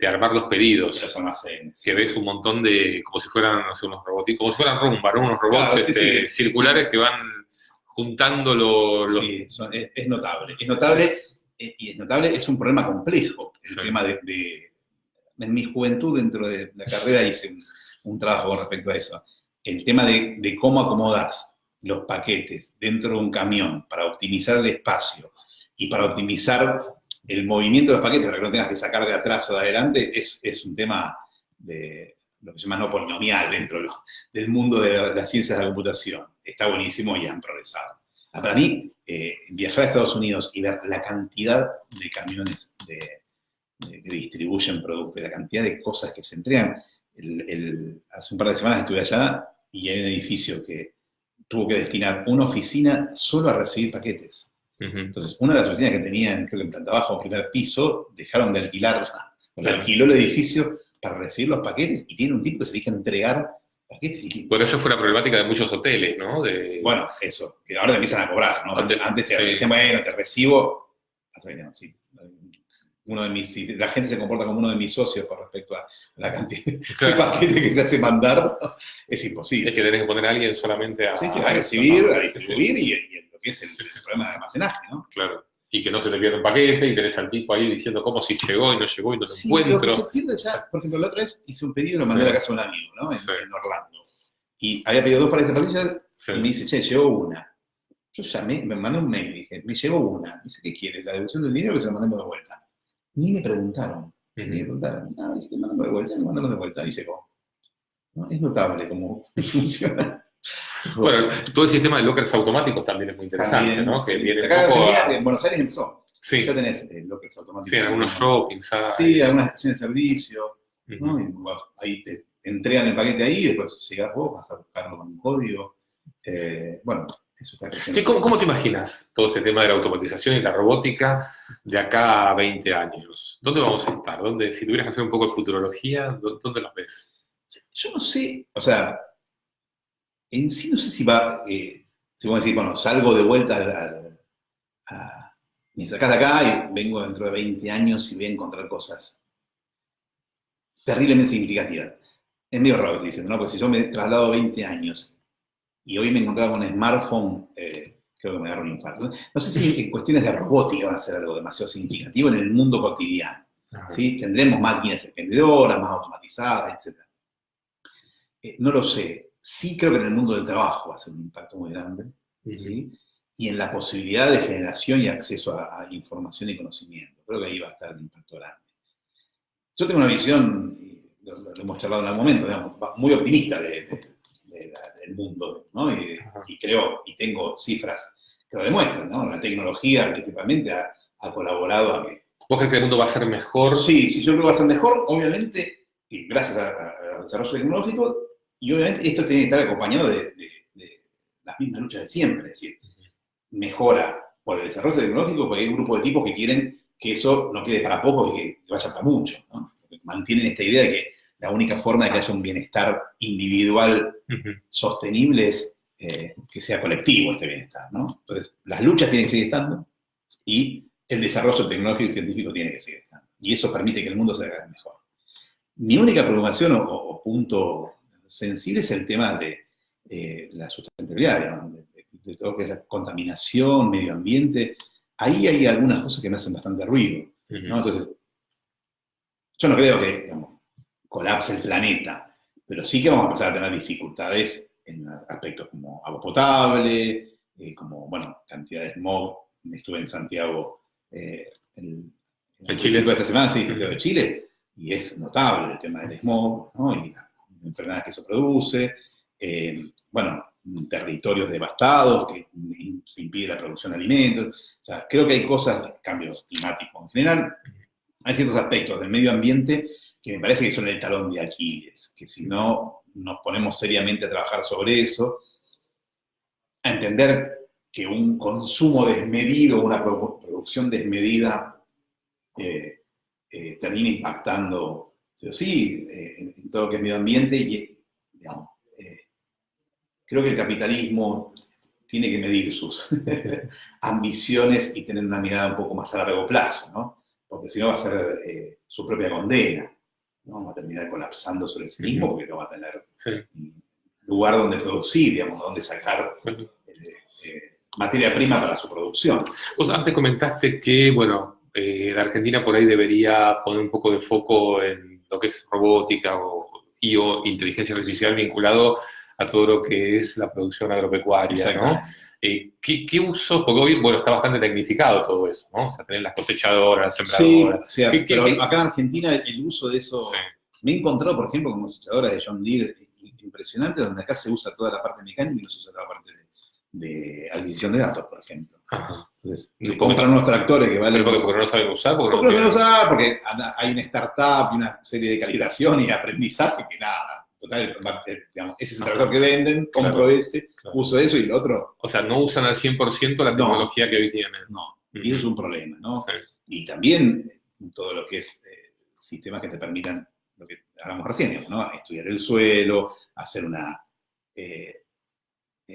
armar los pedidos. Los almacenes. Que ves un montón de, como si fueran, no sé, unos robots, como si fueran Roomba, ¿no? Unos robots claro, circulares que van juntando los... Sí, es notable. Es notable, y es notable, es un problema complejo. El tema en mi juventud, dentro de la carrera, hice un trabajo con respecto a eso. El tema de cómo acomodás los paquetes dentro de un camión para optimizar el espacio y para optimizar el movimiento de los paquetes para que no tengas que sacar de atrás o de adelante es un tema de lo que se llama no polinomial dentro del mundo de las ciencias de la computación. Está buenísimo y han progresado. Para mí, viajar a Estados Unidos y ver la cantidad de camiones que distribuyen productos, la cantidad de cosas que se entregan. Hace un par de semanas estuve allá y hay un edificio que tuvo que destinar una oficina solo a recibir paquetes. Entonces, una de las oficinas que tenían, creo que en planta baja o primer piso, dejaron de alquilar, o sea, alquiló el edificio para recibir los paquetes y tiene un tipo que se dedica a entregar paquetes. Bueno, eso fue la problemática de muchos hoteles, ¿no? Bueno, eso, que ahora te empiezan a cobrar, ¿no? Antes te decían, bueno, te recibo, hasta que no, sí. La gente se comporta como uno de mis socios con respecto a la cantidad de paquetes que se hace mandar, es imposible. Es que tenés que poner a alguien solamente a recibir, a distribuir y lo que es el problema de almacenaje, ¿no? Claro. Y que no se te pierda un paquete y tenés al tipo ahí diciendo cómo si llegó y no llegó y no lo encuentro. Lo que se pierde ya, por ejemplo, la otra vez hice un pedido y lo mandé a la casa de un amigo, ¿no? En Orlando. Y había pedido 2 pares de zapatillas y me dice, che, llegó una. Yo llamé, me mandé un mail, dije, me llegó una. Me dice, ¿qué quieres? ¿La devolución del dinero que se lo mandemos de vuelta? Ni me preguntaron. No, dije, mandamos de vuelta, me mandaron de vuelta y llegó. ¿No? Es notable cómo funciona. Bueno, todo el sistema de lockers automáticos también es muy interesante, también, ¿no? Que viene acá un poco en Buenos Aires empezó. Sí. Ya tenés lockers automáticos. Sí, en algunos shoppings. Sí, algunas estaciones de servicio. ¿No? Y, bueno, ahí te entregan el paquete ahí y después llegás vos, vas a buscarlo con un código. Bueno, eso está creciendo. ¿Cómo te imaginas todo este tema de la automatización y la robótica de acá a 20 años? ¿Dónde vamos a estar? Si tuvieras que hacer un poco de futurología, ¿dónde los ves? Yo no sé, o sea, en sí no sé si va, si vamos a decir, bueno, salgo de vuelta me sacás de acá y vengo dentro de 20 años y voy a encontrar cosas terriblemente significativas. Es medio raro lo que estoy diciendo, ¿no? Porque si yo me traslado 20 años y hoy me encontraba con un smartphone, creo que me agarro un infarto. No sé si en cuestiones de robótica van a ser algo demasiado significativo en el mundo cotidiano. ¿Sí? Tendremos máquinas expendedoras, más automatizadas, etc. No lo sé. Sí creo que en el mundo del trabajo va a ser un impacto muy grande, Ujú. ¿sí? Y en la posibilidad de generación y acceso a información y conocimiento. Creo que ahí va a estar el impacto grande. Yo tengo una visión, y lo hemos charlado en algún momento, digamos, muy optimista del mundo, ¿no? Ajá. Y creo, y tengo cifras que lo demuestran, ¿no? La tecnología principalmente ha colaborado a que... ¿Vos crees que el mundo va a ser mejor? Sí, sí, yo creo que va a ser mejor, obviamente, y gracias al desarrollo tecnológico, y obviamente esto tiene que estar acompañado de las mismas luchas de siempre, es decir, mejora por el desarrollo tecnológico, porque hay un grupo de tipos que quieren que eso no quede para pocos y que vaya para mucho, ¿no? Mantienen esta idea de que la única forma de que haya un bienestar individual Ujú. sostenible es que sea colectivo este bienestar, ¿no? Entonces, las luchas tienen que seguir estando y el desarrollo tecnológico y científico tiene que seguir estando. Y eso permite que el mundo se haga mejor. Mi única preocupación o punto sensible es el tema de la sustentabilidad, digamos, de todo lo que es la contaminación, medio ambiente. Ahí hay algunas cosas que me hacen bastante ruido, ¿no? Ujú. Entonces, yo no creo que, digamos, colapse el planeta, pero sí que vamos a empezar a tener dificultades en aspectos como agua potable, como, bueno, cantidad de smog. Estuve en Santiago el, En al principio de Chile. esta semana, sí, Santiago Ujú. de Chile, y es notable el tema del smog, ¿no? Y las enfermedades que eso produce. Bueno, territorios devastados, que se impide la producción de alimentos. O sea, creo que hay cosas, cambios climáticos en general, hay ciertos aspectos del medio ambiente que me parece que son el talón de Aquiles, que si no nos ponemos seriamente a trabajar sobre eso, a entender que un consumo desmedido, una producción desmedida, eh, termina impactando, sí o sí, en todo lo que es medio ambiente y, digamos, creo que el capitalismo tiene que medir sus ambiciones y tener una mirada un poco más a largo plazo, ¿no? Porque si no va a ser su propia condena, ¿no? Va a terminar colapsando sobre sí mismo Ujú. porque no va a tener Sí. lugar donde producir, digamos, donde sacar Bueno. materia prima para su producción. Vos antes comentaste que, bueno, la Argentina por ahí debería poner un poco de foco en lo que es robótica o inteligencia artificial vinculado a todo lo que es la producción agropecuaria, ¿no? Exactamente. ¿Qué uso? Porque hoy, bueno, está bastante tecnificado todo eso, ¿no? O sea, tener las cosechadoras, las Sí, sembradoras. o sea, pero ¿Qué? acá en Argentina el uso de Sí. eso, me he encontrado, por ejemplo, con cosechadoras de John Deere impresionantes, donde acá se usa toda la parte mecánica y no se usa toda la parte de adquisición de datos, por ejemplo. Ajá. Entonces, se compran unos tractores que Pero valen... porque no lo saben usar, porque no Porque no se tienen. usa, porque hay una startup y una serie de calibración y de aprendizaje que nada. Total, digamos, ese es el tractor Ajá. que venden, compro Claro, ese, claro. uso eso y el otro, O sea, no usan al 100% la no, tecnología que hoy tienen. no. Y eso es Ujú. un problema, ¿no? Sí. Y también todo lo que es sistemas que te permitan, lo que hablamos recién, digamos, ¿no? Estudiar el suelo, hacer una eh,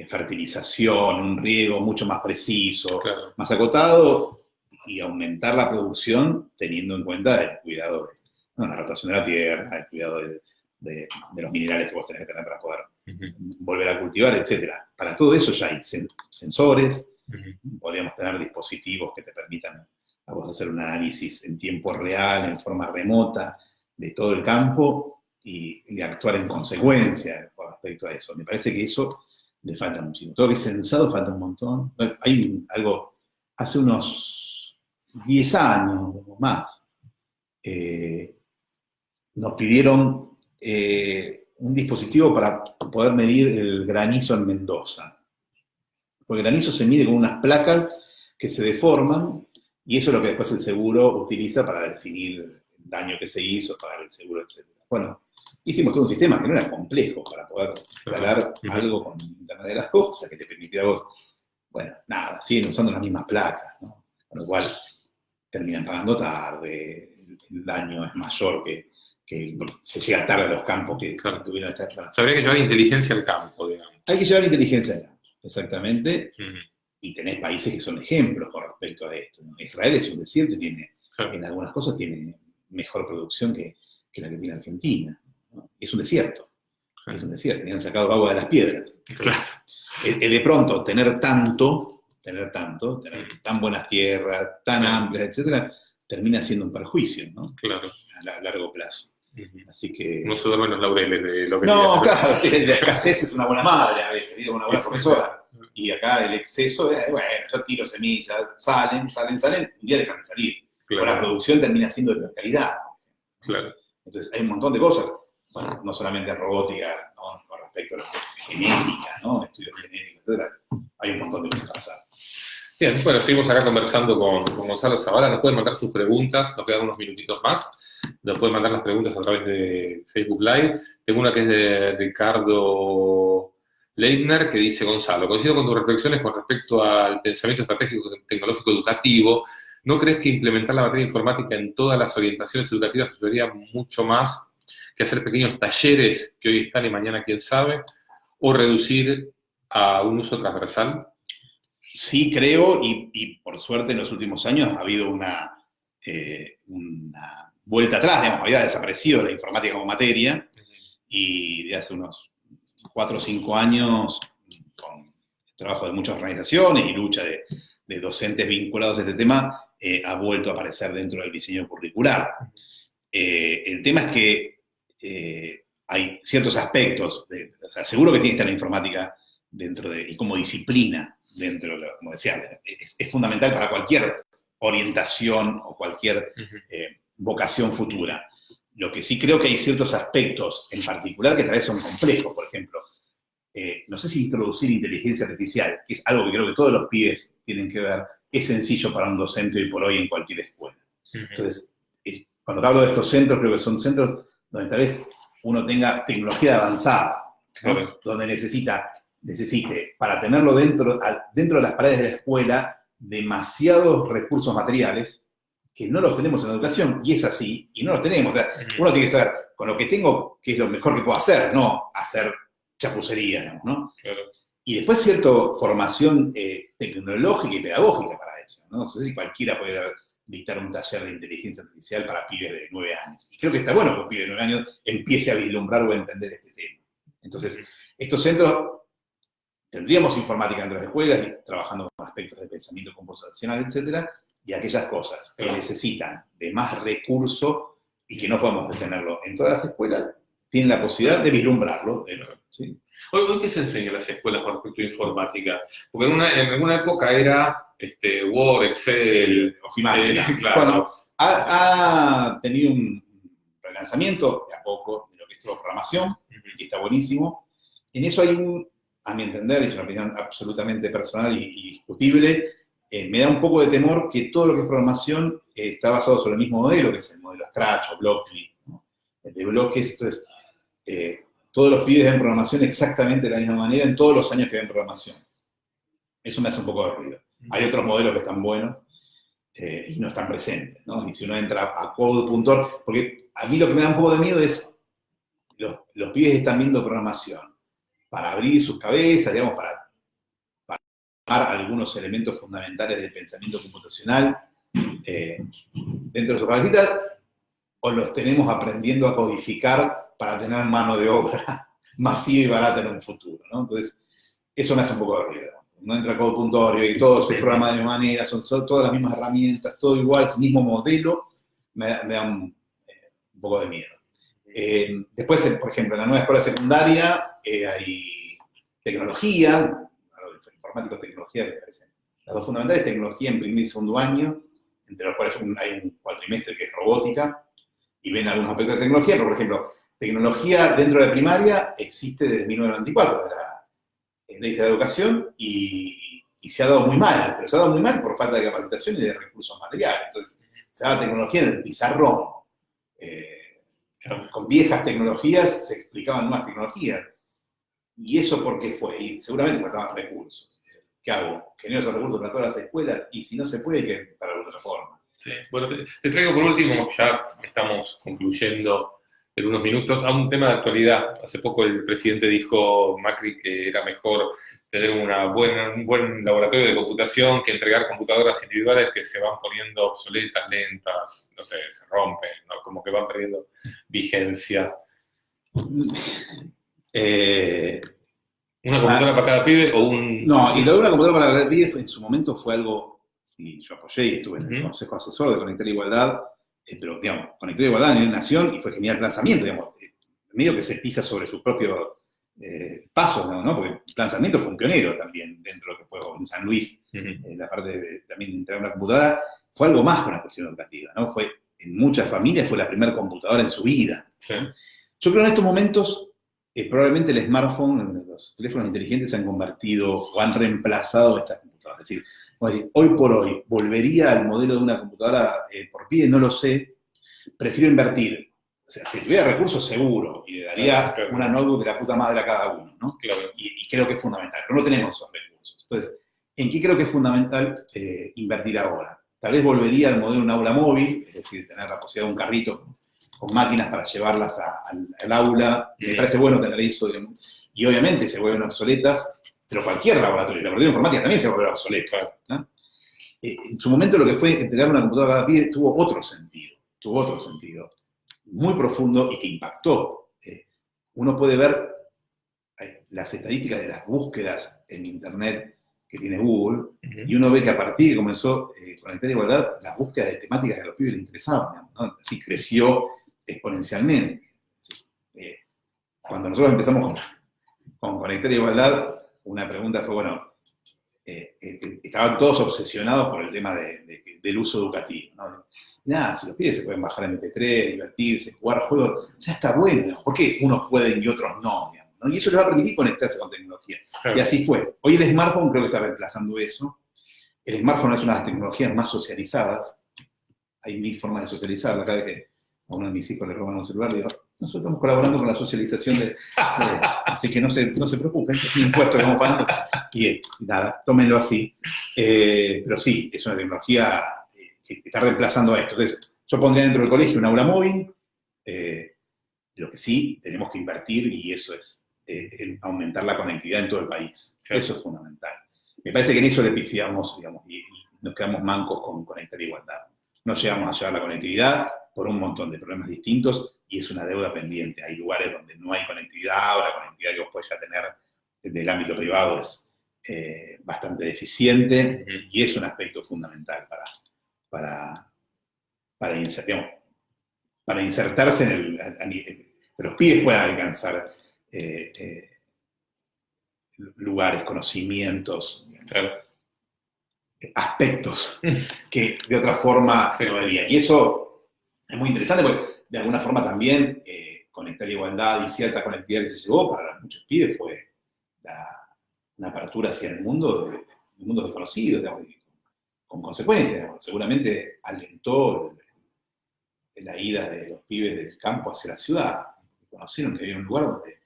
fertilización, un riego mucho más preciso, Claro. más acotado y aumentar la producción teniendo en cuenta el cuidado de bueno, la rotación de la tierra, el cuidado de los minerales que vos tenés que tener para poder Ujú. volver a cultivar, etc. Para todo eso ya hay sensores, Ujú. podríamos tener dispositivos que te permitan a vos hacer un análisis en tiempo real, en forma remota, de todo el campo y actuar en consecuencia con respecto a eso. Me parece que eso le falta muchísimo. Todo lo que es sensado falta un montón. Hay algo, hace unos 10 años o más, eh, nos pidieron un dispositivo para poder medir el granizo en Mendoza. Porque el granizo se mide con unas placas que se deforman y eso es lo que después el seguro utiliza para definir el daño que se hizo, pagar el seguro, etc. Bueno, hicimos todo un sistema que no era complejo para poder instalar algo con Internet de las cosas que te permitiera a vos, bueno, nada, siguen usando las mismas placas, ¿no? Con lo cual terminan pagando tarde, el daño es mayor que se llega tarde a los campos que Claro. tuvieron esta... O sea, habría que llevar inteligencia al campo, digamos. Hay que llevar inteligencia allá, exactamente, Ujú. y tenés países que son ejemplos con respecto a esto, ¿no? Israel es un desierto y tiene, Claro. en algunas cosas tiene mejor producción que la que tiene Argentina, ¿no? Es un desierto, Sí. es un desierto, tenían sacado agua de las piedras. Claro. De pronto, tener tan buenas tierras, tan Sí. amplias, etcétera, termina siendo un perjuicio, ¿no? Claro. A largo plazo. Así que... No se duermen los laureles de lo que No, claro, la escasez es una buena madre a veces, ¿sí? Una buena profesora. Y acá el exceso, bueno, yo tiro semillas, salen, un día dejan de salir. Claro. O la producción termina siendo de peor calidad. Claro. Entonces hay un montón de cosas, bueno, no solamente robótica, ¿no? Con respecto a la genética, ¿no? Estudios genéticos, etc. Hay un montón de cosas para hacer. Bien, bueno, seguimos acá conversando con Gonzalo Zavala. Nos pueden mandar sus preguntas, nos quedan unos minutitos más. Nos pueden mandar las preguntas a través de Facebook Live. Tengo una que es de Ricardo Leitner, que dice: Gonzalo, coincido con tus reflexiones con respecto al pensamiento estratégico tecnológico educativo. ¿No crees que implementar la materia informática en todas las orientaciones educativas ayudaría mucho más que hacer pequeños talleres que hoy están y mañana quién sabe? ¿O reducir a un uso transversal? Sí, creo, y por suerte en los últimos años ha habido una vuelta atrás, digamos, había desaparecido la informática como materia, y de hace unos 4 o 5 años, con el trabajo de muchas organizaciones y lucha de docentes vinculados a ese tema, ha vuelto a aparecer dentro del diseño curricular. El tema es que hay ciertos aspectos, o sea, seguro que tiene que estar la informática dentro de, y como disciplina dentro de, como decía, es fundamental para cualquier orientación o cualquier vocación futura. Lo que sí creo que hay ciertos aspectos en particular que tal vez son complejos. Por ejemplo, no sé si introducir inteligencia artificial, que es algo que creo que todos los pibes tienen que ver, es sencillo para un docente hoy por hoy en cualquier escuela. Entonces, cuando hablo de estos centros, creo que son centros donde tal vez uno tenga tecnología avanzada, ¿no? Donde necesite, para tenerlo dentro de las paredes de la escuela, demasiados recursos materiales que no los tenemos en la educación, y es así, y no los tenemos. O sea, uno tiene que saber, con lo que tengo, qué es lo mejor que puedo hacer, no hacer chapucería, digamos, ¿no? Claro. Y después cierta formación tecnológica y pedagógica para eso, ¿no? No sé si cualquiera puede dictar un taller de inteligencia artificial para pibes de 9 años. Y creo que está bueno que un pibe de 9 años empiece a vislumbrar o a entender este tema. Entonces, estos centros, tendríamos informática dentro de las escuelas, y trabajando con aspectos de pensamiento computacional, etcétera, y aquellas cosas que necesitan de más recurso y que no podemos detenerlo en todas las escuelas, tienen la posibilidad de vislumbrarlo. ¿Sí? ¿Hoy qué se enseña en las escuelas con respecto a informática? Porque en alguna época era Word, Excel, sí, ofimática. Claro. Bueno, ha tenido un relanzamiento de a poco de lo que es toda programación, que está buenísimo. En eso hay a mi entender, y es una opinión absolutamente personal y discutible, me da un poco de temor que todo lo que es programación está basado sobre el mismo modelo, que es el modelo Scratch o Blockly, ¿no? El de bloques. Entonces, todos los pibes ven programación exactamente de la misma manera en todos los años que ven programación. Eso me hace un poco de ruido. Hay otros modelos que están buenos y no están presentes, ¿no? Y si uno entra a code.org, porque a mí lo que me da un poco de miedo es los pibes están viendo programación para abrir sus cabezas, digamos, para algunos elementos fundamentales del pensamiento computacional dentro de sus cabecitas, o los tenemos aprendiendo a codificar para tener mano de obra masiva y barata en un futuro, ¿no? Entonces, eso me hace un poco de ruido. No entra code.org y todo se programa de la misma manera, son todas las mismas herramientas, todo igual, es el mismo modelo, me da un poco de miedo. Después, por ejemplo, en la nueva escuela secundaria hay tecnología, informáticos, tecnología, me parecen. Las dos fundamentales, tecnología en primer y segundo año, entre los cuales hay un cuatrimestre que es robótica, y ven algunos aspectos de tecnología, pero por ejemplo, tecnología dentro de la primaria existe desde 1994, de la Ley de Educación, y se ha dado muy mal, pero se ha dado muy mal por falta de capacitación y de recursos materiales. Entonces, se daba tecnología en el pizarrón. Con viejas tecnologías se explicaban nuevas tecnologías. ¿Y eso por qué fue? Y seguramente faltaban recursos. ¿Qué hago? ¿Genero esos recursos para todas las escuelas? Y si no se puede, ¿qué para otra forma? Sí. Bueno, te traigo por último, ya estamos concluyendo en unos minutos, a un tema de actualidad. Hace poco el presidente dijo, Macri, que era mejor tener un buen laboratorio de computación que entregar computadoras individuales que se van poniendo obsoletas, lentas, no sé, se rompen, ¿no? Como que van perdiendo vigencia. ¿Una computadora para cada pibe o un...? No, y lo de una computadora para cada pibe en su momento fue algo, y yo apoyé y estuve en el Consejo Asesor de Conectar Igualdad, pero, digamos, Conectar Igualdad a nivel nación, y fue genial el lanzamiento, digamos, medio que se pisa sobre sus propios pasos, ¿no? Porque el lanzamiento fue un pionero también dentro de lo que fue en San Luis, la parte también de entregar una computadora, fue algo más con la cuestión educativa, ¿no? Fue, en muchas familias fue la primera computadora en su vida. Sí. Yo creo que en estos momentos, probablemente el smartphone, los teléfonos inteligentes se han convertido o han reemplazado estas computadoras. Es decir, hoy por hoy, ¿volvería al modelo de una computadora por pie? No lo sé. Prefiero invertir. O sea, si tuviera recursos, seguro, y le daría una notebook de la puta madre a cada uno, ¿no? Claro. Y creo que es fundamental, pero no tenemos esos recursos. Entonces, ¿en qué creo que es fundamental invertir ahora? Tal vez volvería al modelo de un aula móvil, es decir, tener la posibilidad de un carrito con máquinas para llevarlas al aula. Me parece bueno tener eso, digamos. Y obviamente se vuelven obsoletas, pero cualquier laboratorio, el laboratorio de informática también se vuelve obsoleto, ¿no? En su momento lo que fue entregar una computadora a cada pibe tuvo otro sentido, muy profundo y que impactó. Uno puede ver las estadísticas de las búsquedas en Internet que tiene Google, y uno ve que a partir que comenzó Conectar Igualdad, las búsquedas de temáticas que a los pibes les interesaban, digamos, ¿no? Así creció exponencialmente. Cuando nosotros empezamos con Conectar Igualdad, una pregunta fue, bueno, estaban todos obsesionados por el tema del uso educativo, ¿no? Nada, si los pibes se pueden bajar MP3, divertirse, jugar juegos, ya está bueno. ¿Por qué unos pueden y otros no? Digamos, ¿no? Y eso les va a permitir conectarse con tecnología. Claro. Y así fue. Hoy el smartphone creo que está reemplazando eso. El smartphone es una de las tecnologías más socializadas. Hay 1000 formas de socializarla. Cada vez que a uno de mis hijos le roban un celular, digo, nosotros estamos colaborando con la socialización así que no se preocupen, es un impuesto que vamos pagando. Y nada, tómenlo así. Pero sí, es una tecnología que está reemplazando a esto. Entonces, yo pondría dentro del colegio un aula móvil, lo que sí tenemos que invertir, y eso es en aumentar la conectividad en todo el país. Claro. Eso es fundamental. Me parece que en eso le pifiamos, digamos, y nos quedamos mancos con Conectar Igualdad. No llegamos a llevar la conectividad por un montón de problemas distintos, y es una deuda pendiente. Hay lugares donde no hay conectividad, o la conectividad que vos podés ya tener del ámbito privado es bastante deficiente, y es un aspecto fundamental para insertarse en que los pibes puedan alcanzar lugares, conocimientos, aspectos que de otra forma no deberían. Y eso es muy interesante porque de alguna forma también Conectar Igualdad y cierta conectividad que se llevó para muchos pibes fue una apertura hacia el mundo de mundos desconocidos, digamos, con consecuencias. Digamos. Seguramente alentó la ida de los pibes del campo hacia la ciudad. Conocieron que había un lugar donde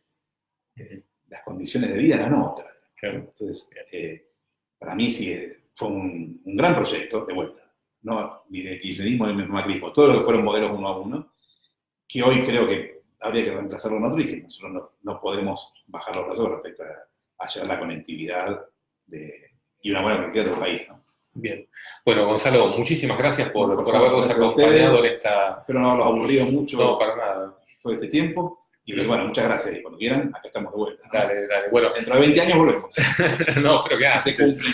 las condiciones de vida eran otras. Claro. Entonces, para mí sí fue un gran proyecto, de vuelta, no ni de kirchnerismo ni de macrismo, todo lo que fueron modelos uno a uno, que hoy creo que habría que reemplazarlo en otro, y que nosotros no podemos bajar los brazos respecto a llevar la conectividad y una buena conectividad de todo el país, ¿no? Bien. Bueno, Gonzalo, muchísimas gracias por habernos acompañado en esta... Espero no haberlos aburrido mucho. No, para nada. Todo este tiempo. Y bueno, muchas gracias. Y cuando quieran, acá estamos de vuelta, ¿no? Dale. Bueno. Dentro de 20 años volvemos. No, pero que se cumplen.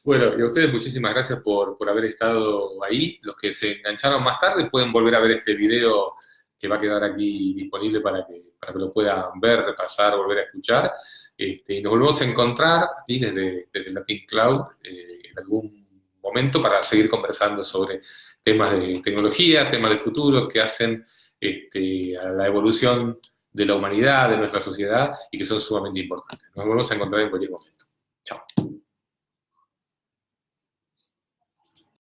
Bueno, y a ustedes muchísimas gracias por haber estado ahí. Los que se engancharon más tarde pueden volver a ver este video que va a quedar aquí disponible para que lo puedan ver, repasar, volver a escuchar. Y nos volvemos a encontrar aquí desde Latin Cloud en algún momento para seguir conversando sobre temas de tecnología, temas de futuro que hacen a la evolución de la humanidad, de nuestra sociedad, y que son sumamente importantes. Nos volvemos a encontrar en cualquier momento. Chao.